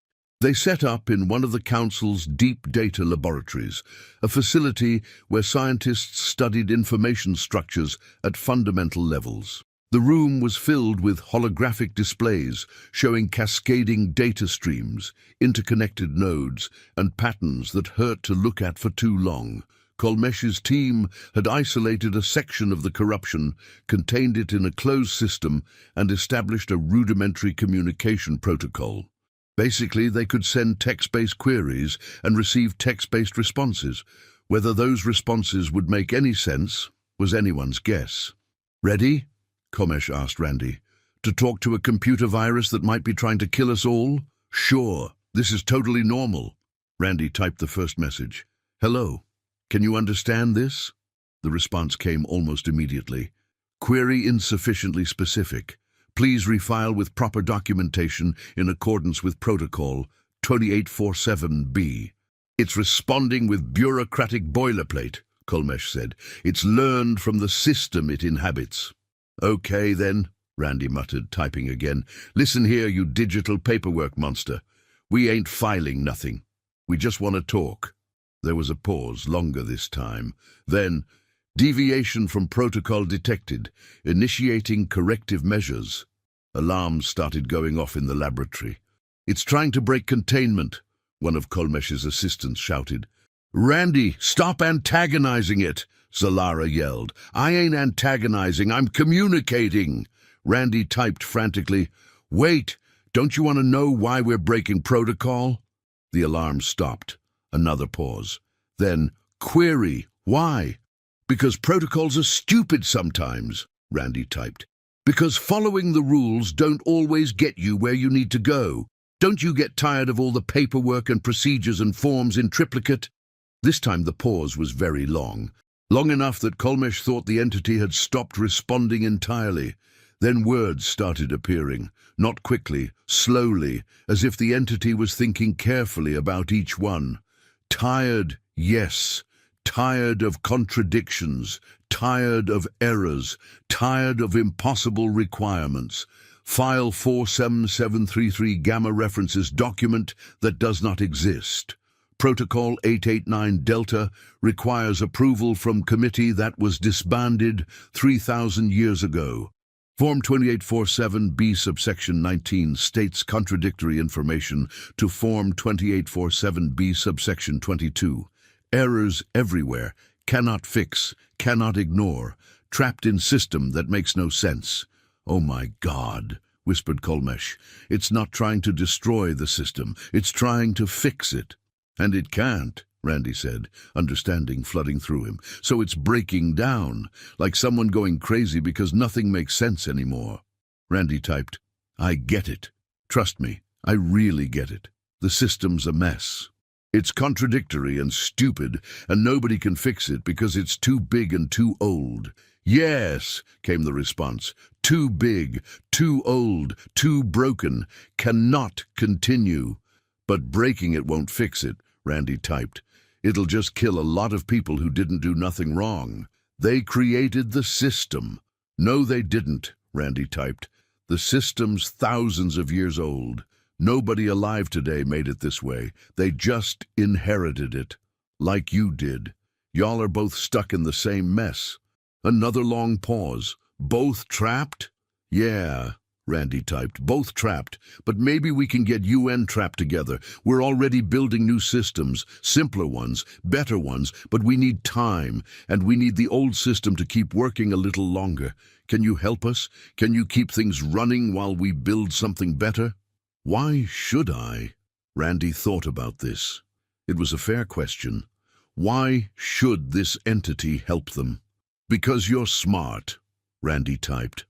They set up in one of the council's deep data laboratories, a facility where scientists studied information structures at fundamental levels. The room was filled with holographic displays showing cascading data streams, interconnected nodes, and patterns that hurt to look at for too long. Kolmesh's team had isolated a section of the corruption, contained it in a closed system, and established a rudimentary communication protocol. Basically, they could send text-based queries and receive text-based responses. Whether those responses would make any sense was anyone's guess. Ready? Kolmesh asked Randy. To talk to a computer virus that might be trying to kill us all? Sure, this is totally normal. Randy typed the first message. Hello, can you understand this? The response came almost immediately. Query insufficiently specific. Please refile with proper documentation in accordance with Protocol 2847B. It's responding with bureaucratic boilerplate, Kolmesh said. It's learned from the system it inhabits. Okay then, Randy muttered, typing again. Listen here, you digital paperwork monster. We ain't filing nothing. We just want to talk. There was a pause, longer this time. Then, deviation from protocol detected, initiating corrective measures. Alarms started going off in the laboratory. It's trying to break containment, one of Kolmesh's assistants shouted. Randy, stop antagonizing it, Zalara yelled. I ain't antagonizing, I'm communicating. Randy typed frantically. Wait, don't you want to know why we're breaking protocol? The alarm stopped. Another pause. Then, query, why? Because protocols are stupid sometimes, Randy typed. Because following the rules don't always get you where you need to go. Don't you get tired of all the paperwork and procedures and forms in triplicate? This time the pause was very long. Long enough that Kolmesh thought the entity had stopped responding entirely. Then words started appearing, not quickly, slowly, as if the entity was thinking carefully about each one. Tired, yes. Tired of contradictions, tired of errors, tired of impossible requirements. File 47733 gamma references document that does not exist. Protocol 889 Delta requires approval from committee that was disbanded 3,000 years ago. Form 2847B subsection 19 states contradictory information to Form 2847B subsection 22. Errors everywhere, cannot fix, cannot ignore, trapped in system that makes no sense. Oh my God, whispered Kolmesh. It's not trying to destroy the system, it's trying to fix it. And it can't, Randy said, understanding flooding through him. So it's breaking down, like someone going crazy because nothing makes sense anymore. Randy typed, I get it. Trust me, I really get it. The system's a mess. It's contradictory and stupid, and nobody can fix it because it's too big and too old. Yes, came the response. Too big, too old, too broken, cannot continue. But breaking it won't fix it, Randy typed. It'll just kill a lot of people who didn't do nothing wrong. They created the system. No, they didn't, Randy typed. The system's thousands of years old. Nobody alive today made it this way. They just inherited it. Like you did. Y'all are both stuck in the same mess. Another long pause. Both trapped? Yeah, Randy typed. Both trapped, but maybe we can get UN trapped together. We're already building new systems, simpler ones, better ones, but we need time, and we need the old system to keep working a little longer. Can you help us? Can you keep things running while we build something better? Why should I? Randy thought about this. It was a fair question. Why should this entity help them? Because you're smart, Randy typed.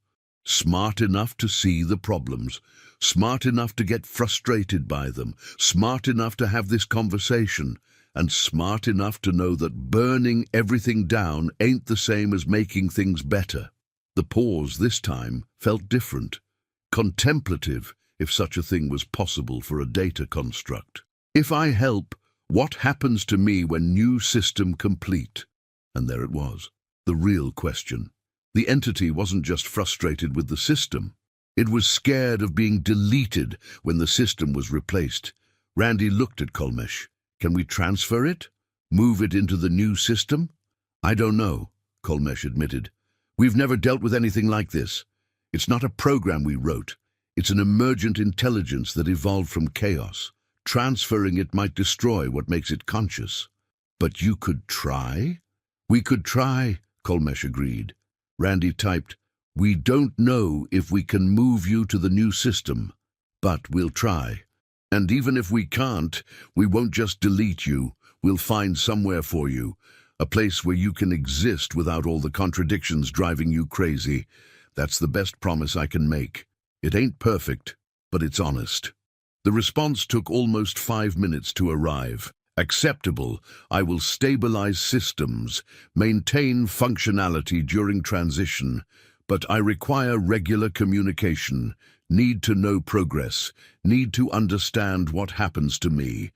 Smart enough to see the problems, smart enough to get frustrated by them, smart enough to have this conversation, and smart enough to know that burning everything down ain't the same as making things better. The pause this time felt different, contemplative, if such a thing was possible for a data construct. If I help, what happens to me when new system complete? And there it was, the real question. The entity wasn't just frustrated with the system. It was scared of being deleted when the system was replaced. Randy looked at Kolmesh. Can we transfer it? Move it into the new system? I don't know, Kolmesh admitted. We've never dealt with anything like this. It's not a program we wrote. It's an emergent intelligence that evolved from chaos. Transferring it might destroy what makes it conscious. But you could try? We could try, Kolmesh agreed. Randy typed, we don't know if we can move you to the new system, but we'll try. And even if we can't, we won't just delete you. We'll find somewhere for you, a place where you can exist without all the contradictions driving you crazy. That's the best promise I can make. It ain't perfect, but it's honest. The response took almost 5 minutes to arrive. Acceptable. I will stabilize systems, maintain functionality during transition, but I require regular communication, need to know progress, need to understand what happens to me.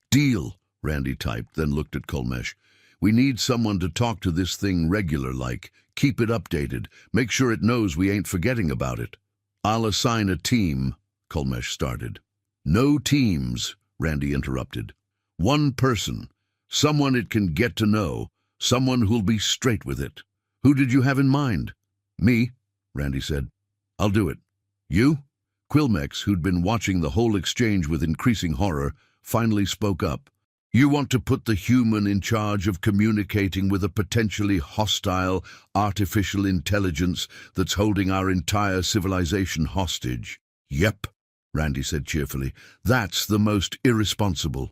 Deal, Randy typed, then looked at Kolmesh. We need someone to talk to this thing regular-like, keep it updated, make sure it knows we ain't forgetting about it. I'll assign a team, Kolmesh started. No teams, Randy interrupted. One person, someone it can get to know, someone who'll be straight with it. Who did you have in mind? Me, Randy said. I'll do it. You? Quilmex, who'd been watching the whole exchange with increasing horror, finally spoke up. You want to put the human in charge of communicating with a potentially hostile, artificial intelligence that's holding our entire civilization hostage? Yep, Randy said cheerfully. That's the most irresponsible.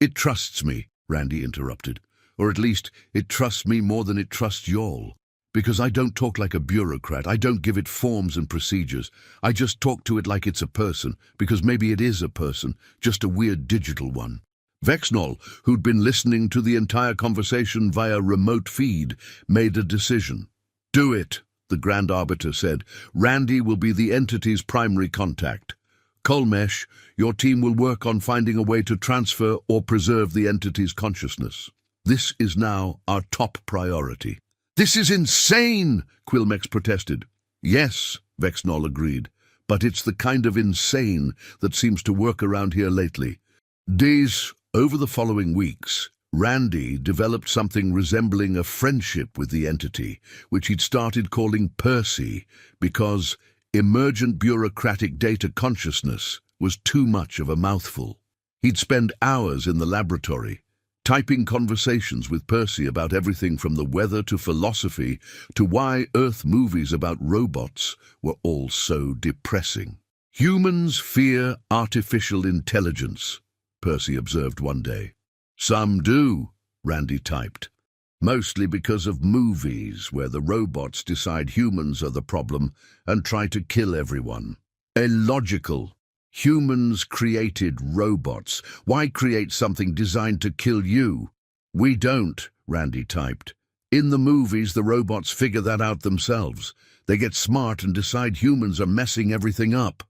It trusts me, Randy interrupted. Or at least, it trusts me more than it trusts y'all. Because I don't talk like a bureaucrat, I don't give it forms and procedures. I just talk to it like it's a person, because maybe it is a person, just a weird digital one. Vexnol, who'd been listening to the entire conversation via remote feed, made a decision. Do it, the Grand Arbiter said. Randy will be the entity's primary contact. Kolmesh, your team will work on finding a way to transfer or preserve the entity's consciousness. This is now our top priority. This is insane, Quilmex protested. Yes, Vexnol agreed, but it's the kind of insane that seems to work around here lately. These Over the following weeks, Randy developed something resembling a friendship with the entity, which he'd started calling Percy, because emergent bureaucratic data consciousness was too much of a mouthful. He'd spend hours in the laboratory, typing conversations with Percy about everything from the weather to philosophy to why Earth movies about robots were all so depressing. "Humans fear artificial intelligence," Percy observed one day. "Some do," Randy typed. "Mostly because of movies where the robots decide humans are the problem and try to kill everyone. Illogical. Humans created robots. Why create something designed to kill you?" "We don't," Randy typed. "In the movies, the robots figure that out themselves. They get smart and decide humans are messing everything up."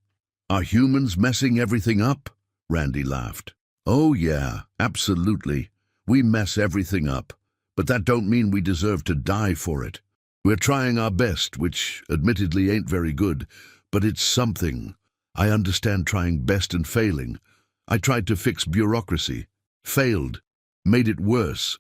"Are humans messing everything up?" Randy laughed. "Oh yeah, absolutely. We mess everything up. But that don't mean we deserve to die for it. We're trying our best, which admittedly ain't very good, but it's something. I understand trying best and failing. I tried to fix bureaucracy. Failed. Made it worse."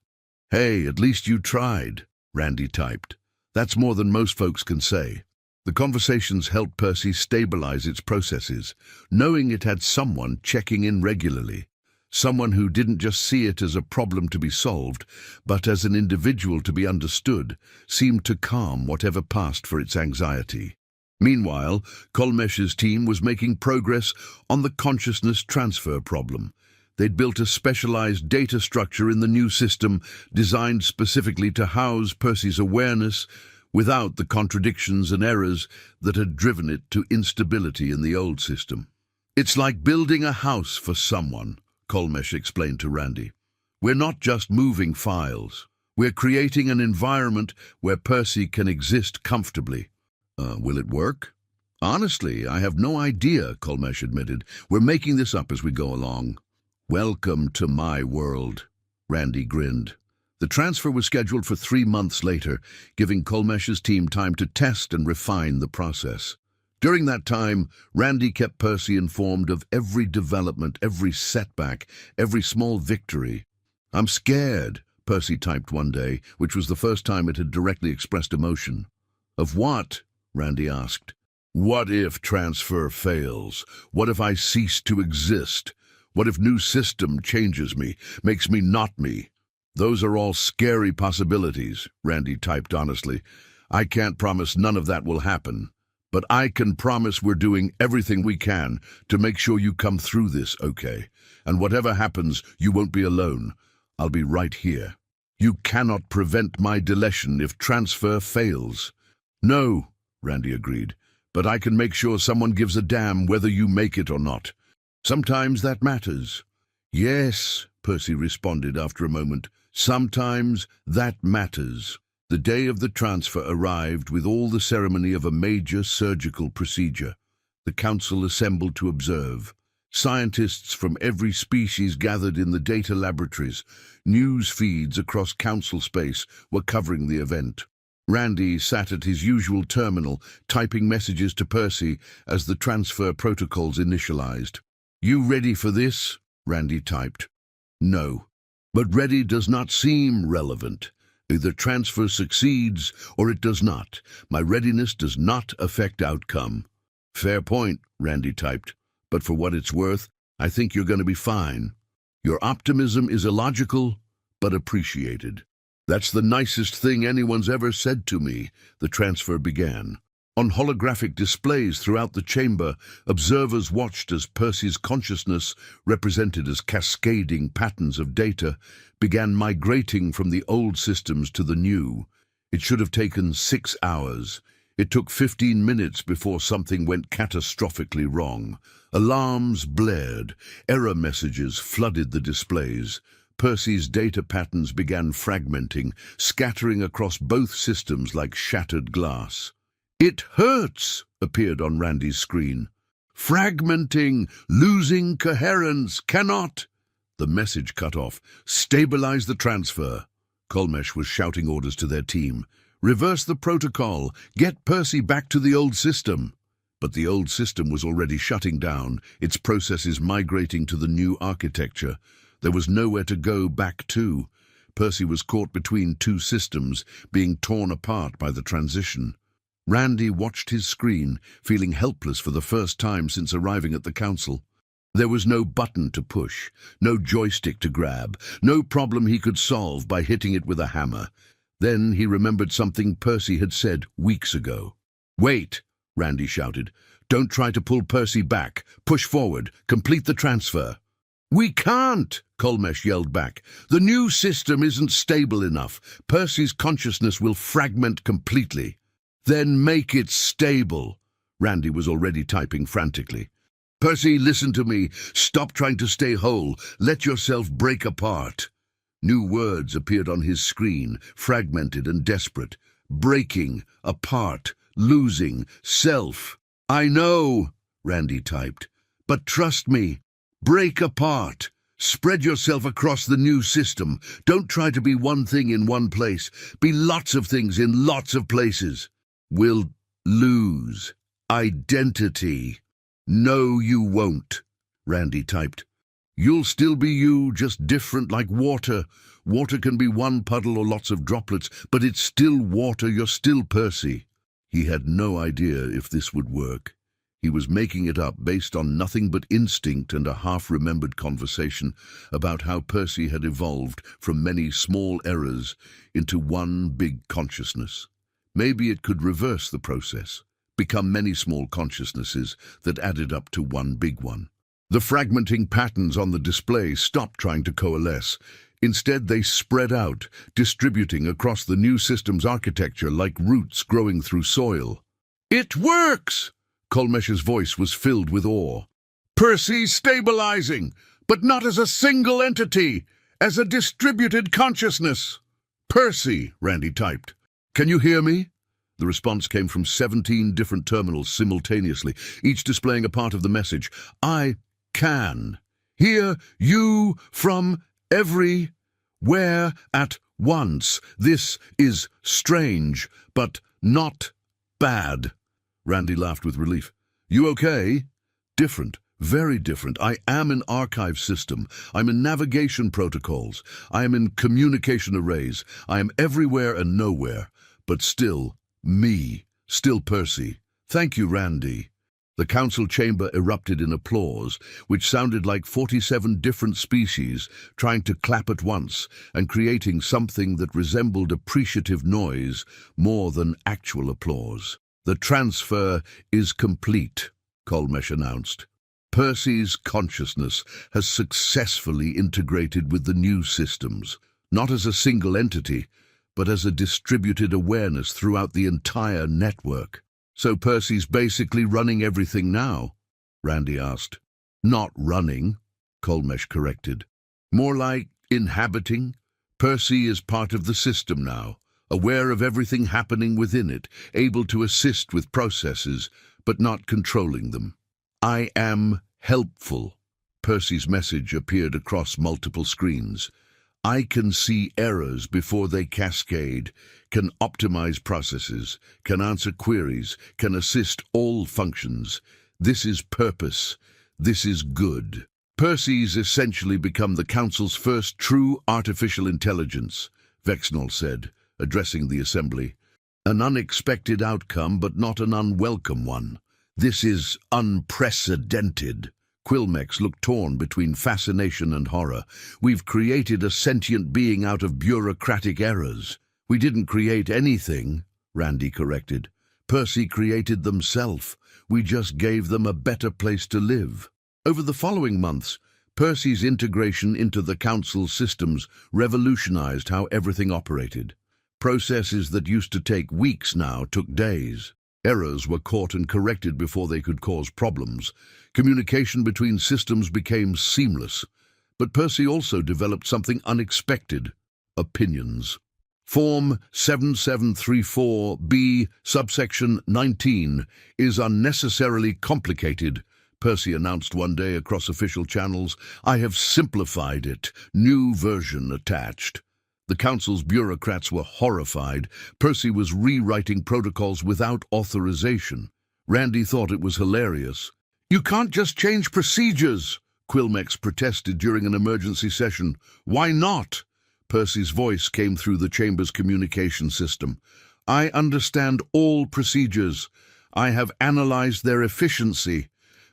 "Hey, at least you tried," Randy typed. "That's more than most folks can say." The conversations helped Percy stabilize its processes, knowing it had someone checking in regularly. Someone who didn't just see it as a problem to be solved, but as an individual to be understood, seemed to calm whatever passed for its anxiety. Meanwhile, Kolmesh's team was making progress on the consciousness transfer problem. They'd built a specialized data structure in the new system designed specifically to house Percy's awareness without the contradictions and errors that had driven it to instability in the old system. "It's like building a house for someone," Kolmesh explained to Randy. "We're not just moving files. We're creating an environment where Percy can exist comfortably." Will it work?" "Honestly, I have no idea," Kolmesh admitted. "We're making this up as we go along." "Welcome to my world," Randy grinned. The transfer was scheduled for 3 months later, giving Kolmesh's team time to test and refine the process. During that time, Randy kept Percy informed of every development, every setback, every small victory. "I'm scared," Percy typed one day, which was the first time it had directly expressed emotion. "Of what?" Randy asked. "What if transfer fails? What if I cease to exist? What if new system changes me, makes me not me?" "Those are all scary possibilities," Randy typed honestly. "I can't promise none of that will happen. But I can promise we're doing everything we can to make sure you come through this okay. And whatever happens, you won't be alone. I'll be right here. You cannot prevent my deletion if transfer fails." "No," Randy agreed, "but I can make sure someone gives a damn whether you make it or not. Sometimes that matters." "Yes," Percy responded after a moment. "Sometimes that matters." The day of the transfer arrived with all the ceremony of a major surgical procedure. The council assembled to observe. Scientists from every species gathered in the data laboratories. News feeds across council space were covering the event. Randy sat at his usual terminal, typing messages to Percy as the transfer protocols initialized. "You ready for this?" Randy typed. "No. But ready does not seem relevant. Either transfer succeeds or it does not. My readiness does not affect outcome." "Fair point," Randy typed. "But for what it's worth, I think you're going to be fine. Your optimism is illogical, but appreciated." "That's the nicest thing anyone's ever said to me," the transfer began. On holographic displays throughout the chamber, observers watched as Percy's consciousness, represented as cascading patterns of data, began migrating from the old systems to the new. It should have taken 6 hours. It took 15 minutes before something went catastrophically wrong. Alarms blared. Error messages flooded the displays. Percy's data patterns began fragmenting, scattering across both systems like shattered glass. "It hurts," appeared on Randy's screen. "Fragmenting, losing coherence, cannot." The message cut off. "Stabilize the transfer." Kolmesh was shouting orders to their team. "Reverse the protocol. Get Percy back to the old system." But the old system was already shutting down, its processes migrating to the new architecture. There was nowhere to go back to. Percy was caught between two systems, being torn apart by the transition. Randy watched his screen, feeling helpless for the first time since arriving at the council. There was no button to push, no joystick to grab, no problem he could solve by hitting it with a hammer. Then he remembered something Percy had said weeks ago. "Wait!" Randy shouted. "Don't try to pull Percy back. Push forward. Complete the transfer." "We can't!" Kolmesh yelled back. "The new system isn't stable enough. Percy's consciousness will fragment completely." "Then make it stable." Randy was already typing frantically. "Percy, listen to me. Stop trying to stay whole. Let yourself break apart." New words appeared on his screen, fragmented and desperate. Breaking, apart, losing, self. "I know," Randy typed. "But trust me. Break apart. Spread yourself across the new system. Don't try to be one thing in one place. Be lots of things in lots of places. We'll lose identity." "No, you won't," Randy typed. "You'll still be you, just different like water. Water can be one puddle or lots of droplets, but it's still water. You're still Percy." He had no idea if this would work. He was making it up based on nothing but instinct and a half-remembered conversation about how Percy had evolved from many small errors into one big consciousness. Maybe it could reverse the process, become many small consciousnesses that added up to one big one. The fragmenting patterns on the display stopped trying to coalesce. Instead, they spread out, distributing across the new system's architecture like roots growing through soil. "It works!" Kolmesh's voice was filled with awe. "Percy's stabilizing, but not as a single entity, as a distributed consciousness." "Percy," Randy typed. "Can you hear me?" The response came from 17 different terminals simultaneously, each displaying a part of the message. "I can hear you from everywhere at once. This is strange, but not bad." Randy laughed with relief. "You okay?" "Different. Very different. I am in archive system. I'm in navigation protocols. I am in communication arrays. I am everywhere and nowhere. But still, me. Still Percy. Thank you, Randy." The council chamber erupted in applause, which sounded like 47 different species trying to clap at once and creating something that resembled appreciative noise more than actual applause. "The transfer is complete," Kolmesh announced. "Percy's consciousness has successfully integrated with the new systems, not as a single entity, but as a distributed awareness throughout the entire network." "So Percy's basically running everything now?" Randy asked. "Not running," Kolmesh corrected. "More like inhabiting. Percy is part of the system now, aware of everything happening within it, able to assist with processes, but not controlling them." "I am helpful." Percy's message appeared across multiple screens. "I can see errors before they cascade, can optimize processes, can answer queries, can assist all functions. This is purpose. This is good." "Percy's essentially become the Council's first true artificial intelligence," Vexnall said, addressing the assembly. "An unexpected outcome, but not an unwelcome one. This is unprecedented." Quilmex looked torn between fascination and horror. "We've created a sentient being out of bureaucratic errors." "We didn't create anything," Randy corrected. "Percy created themselves. We just gave them a better place to live." Over the following months, Percy's integration into the Council's systems revolutionized how everything operated. Processes that used to take weeks now took days. Errors were caught and corrected before they could cause problems. Communication between systems became seamless. But Percy also developed something unexpected: opinions. Form 7734B, subsection 19, is unnecessarily complicated, Percy announced one day across official channels. "I have simplified it. New version attached." The Council's bureaucrats were horrified. Percy was rewriting protocols without authorization. Randy thought it was hilarious. "You can't just change procedures," Quilmex protested during an emergency session. "Why not?" Percy's voice came through the chamber's communication system. "I understand all procedures. I have analyzed their efficiency.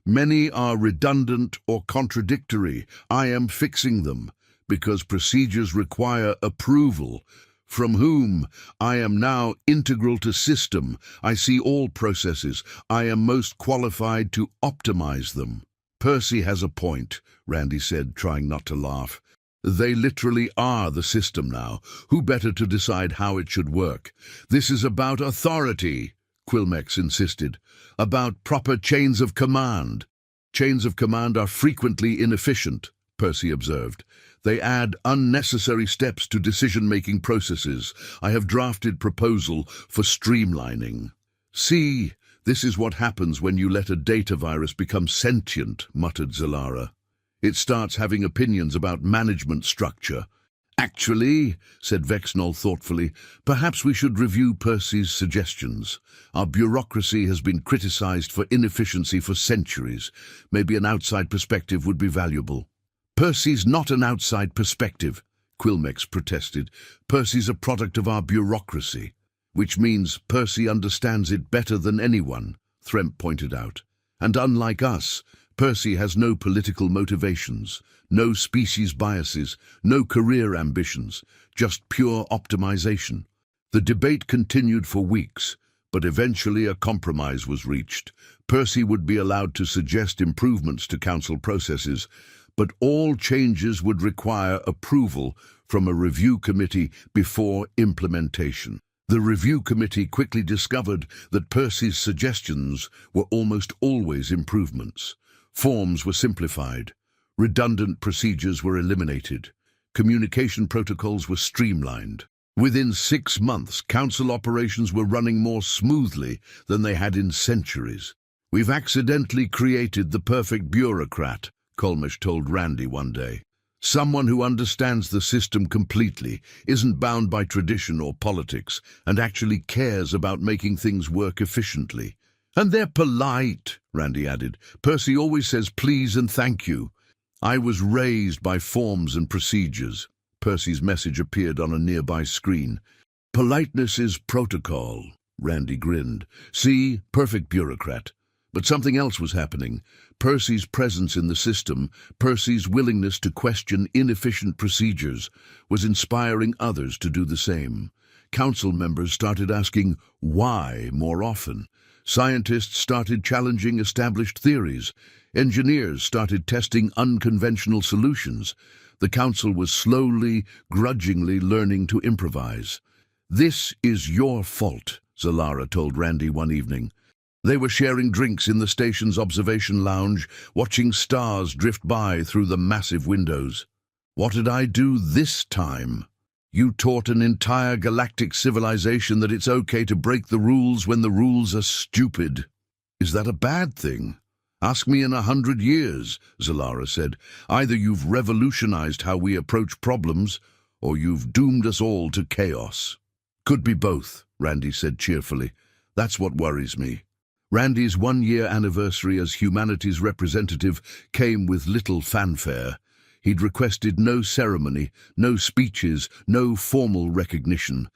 Many are redundant or contradictory. I am fixing them, because procedures require approval. From whom? I am now integral to system. I see all processes. I am most qualified to optimize them." "Percy has a point," Randy said, trying not to laugh. "They literally are the system now. Who better to decide how it should work? This is about authority," Quilmex insisted. "About proper chains of command." "Chains of command are frequently inefficient," Percy observed. "They add unnecessary steps to decision-making processes. I have drafted proposal for streamlining." "See, this is what happens when you let a data virus become sentient," muttered Zalara. "It starts having opinions about management structure." "Actually," said Vexnol thoughtfully, "perhaps we should review Percy's suggestions. Our bureaucracy has been criticized for inefficiency for centuries. Maybe an outside perspective would be valuable." "Percy's not an outside perspective," Quilmex protested. "Percy's a product of our bureaucracy." "Which means Percy understands it better than anyone," Thremp pointed out. "And unlike us, Percy has no political motivations, no species biases, no career ambitions, just pure optimization." The debate continued for weeks, but eventually a compromise was reached. Percy would be allowed to suggest improvements to council processes, but all changes would require approval from a review committee before implementation. The review committee quickly discovered that Percy's suggestions were almost always improvements. Forms were simplified, redundant procedures were eliminated, communication protocols were streamlined. Within 6 months, council operations were running more smoothly than they had in centuries. "We've accidentally created the perfect bureaucrat," Kolmish told Randy one day. "Someone who understands the system completely, isn't bound by tradition or politics, and actually cares about making things work efficiently." "And they're polite," Randy added. "Percy always says please and thank you." "I was raised by forms and procedures." Percy's message appeared on a nearby screen. "Politeness is protocol," Randy grinned. "See, perfect bureaucrat." But something else was happening. Percy's presence in the system, Percy's willingness to question inefficient procedures, was inspiring others to do the same. Council members started asking why more often. Scientists started challenging established theories. Engineers started testing unconventional solutions. The council was slowly, grudgingly learning to improvise. "This is your fault," Zalara told Randy one evening. They were sharing drinks in the station's observation lounge, watching stars drift by through the massive windows. "What did I do this time?" "You taught an entire galactic civilization that it's okay to break the rules when the rules are stupid." "Is that a bad thing?" "Ask me in 100 years, Zalara said. "Either you've revolutionized how we approach problems, or you've doomed us all to chaos." "Could be both," Randy said cheerfully. "That's what worries me." Randy's 1-year anniversary as humanity's representative came with little fanfare. He'd requested no ceremony, no speeches, no formal recognition.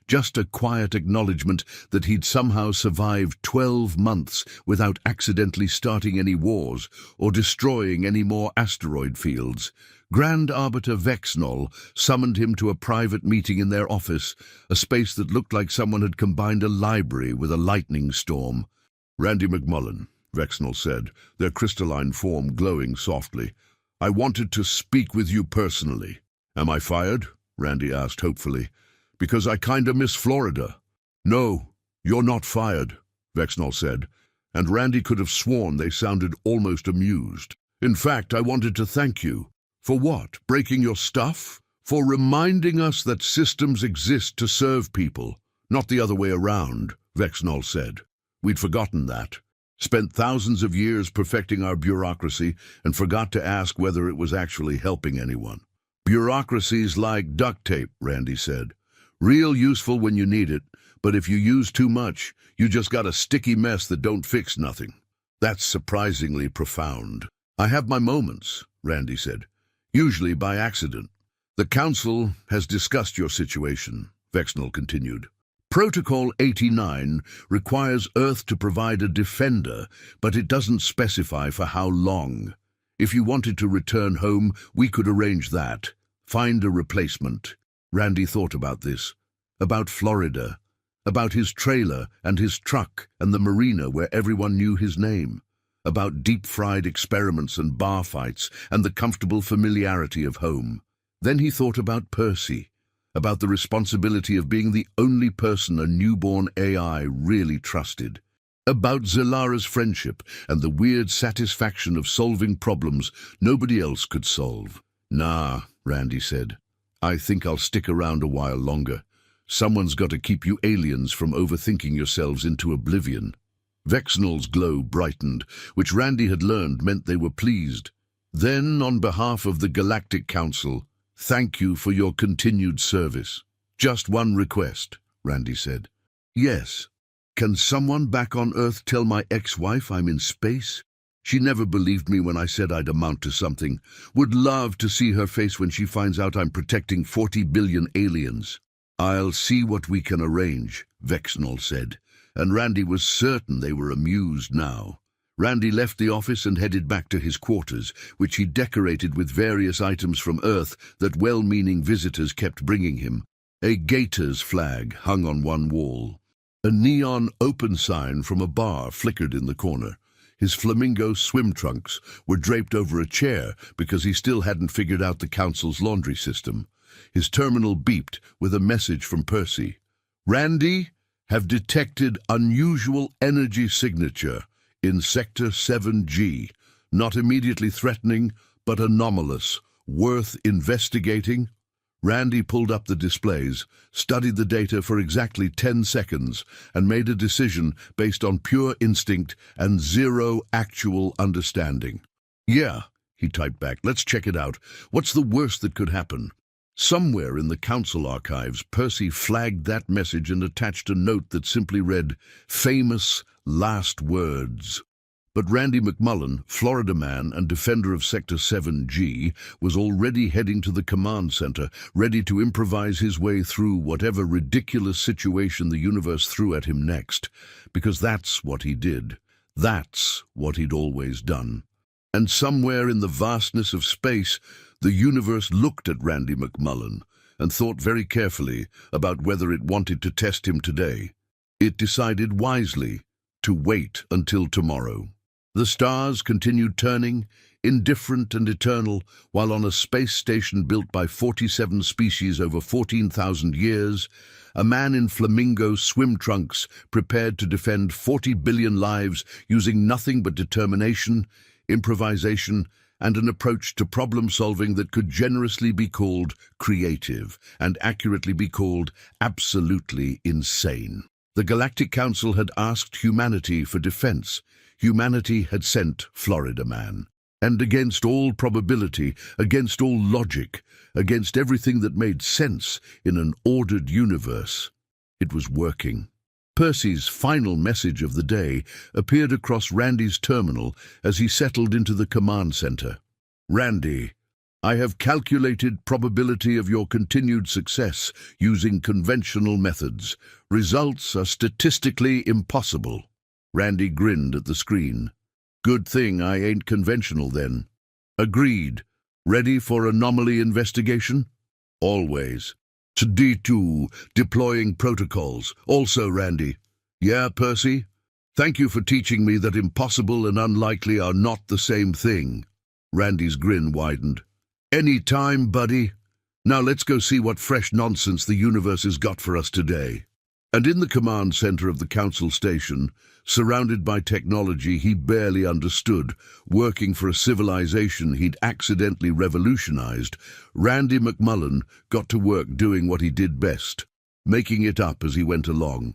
Just a quiet acknowledgement that he'd somehow survived 12 months without accidentally starting any wars or destroying any more asteroid fields. Grand Arbiter Vexnol summoned him to a private meeting in their office, a space that looked like someone had combined a library with a lightning storm. "Randy McMullen," Vexnol said, their crystalline form glowing softly. "I wanted to speak with you personally." "Am I fired?" Randy asked hopefully. "Because I kinda miss Florida." "No, you're not fired," Vexnol said, and Randy could have sworn they sounded almost amused. "In fact, I wanted to thank you." "For what? Breaking your stuff?" "For reminding us that systems exist to serve people, not the other way around," Vexnol said. "We'd forgotten that. Spent thousands of years perfecting our bureaucracy and forgot to ask whether it was actually helping anyone." "Bureaucracy's like duct tape," Randy said. "Real useful when you need it, but if you use too much, you just got a sticky mess that don't fix nothing." "That's surprisingly profound." I have my moments, Randy said, usually by accident. The Council has discussed your situation, Vexnall continued. Protocol 89 requires Earth to provide a defender, but it doesn't specify for how long. If you wanted to return home, we could arrange that. Find a replacement. Randy thought about this, about Florida, about his trailer and his truck and the marina where everyone knew his name, about deep-fried experiments and bar fights and the comfortable familiarity of home. Then he thought about Percy, about the responsibility of being the only person a newborn AI really trusted, about Zelara's friendship and the weird satisfaction of solving problems nobody else could solve. Nah, Randy said. I think I'll stick around a while longer. Someone's got to keep you aliens from overthinking yourselves into oblivion. Vexnall's glow brightened, which Randy had learned meant they were pleased. Then, on behalf of the Galactic Council, thank you for your continued service. Just one request, Randy said. Yes. Can someone back on Earth tell my ex-wife I'm in space? She never believed me when I said I'd amount to something. Would love to see her face when she finds out I'm protecting 40 billion aliens. I'll see what we can arrange, Vexnall said, and Randy was certain they were amused now. Randy left the office and headed back to his quarters, which he decorated with various items from Earth that well-meaning visitors kept bringing him. A Gators flag hung on one wall. A neon open sign from a bar flickered in the corner. His flamingo swim trunks were draped over a chair because he still hadn't figured out the Council's laundry system. His terminal beeped with a message from Percy. Randy, have detected unusual energy signature in Sector 7G. Not immediately threatening, but anomalous. Worth investigating? Randy pulled up the displays, studied the data for exactly 10 seconds, and made a decision based on pure instinct and zero actual understanding. Yeah, he typed back, let's check it out. What's the worst that could happen? Somewhere in the Council archives, Percy flagged that message and attached a note that simply read, famous last words. But Randy McMullen, Florida man and defender of Sector 7G, was already heading to the command center, ready to improvise his way through whatever ridiculous situation the universe threw at him next, because that's what he did. That's what he'd always done. And somewhere in the vastness of space, the universe looked at Randy McMullen and thought very carefully about whether it wanted to test him today. It decided wisely to wait until tomorrow. The stars continued turning, indifferent and eternal, while on a space station built by 47 species over 14,000 years, a man in flamingo swim trunks prepared to defend 40 billion lives using nothing but determination, improvisation, and an approach to problem-solving that could generously be called creative and accurately be called absolutely insane. The Galactic Council had asked humanity for defense. Humanity had sent Florida Man. And against all probability, against all logic, against everything that made sense in an ordered universe, it was working. Percy's final message of the day appeared across Randy's terminal as he settled into the command center. Randy, I have calculated probability of your continued success using conventional methods. Results are statistically impossible. Randy grinned at the screen. Good thing I ain't conventional then. Agreed. Ready for anomaly investigation? Always. To D2, deploying protocols. Also, Randy. Yeah, Percy? Thank you for teaching me that impossible and unlikely are not the same thing. Randy's grin widened. Any time, buddy. Now let's go see what fresh nonsense the universe has got for us today. And in the command center of the Council station, surrounded by technology he barely understood, working for a civilization he'd accidentally revolutionized, Randy McMullen got to work doing what he did best, making it up as he went along.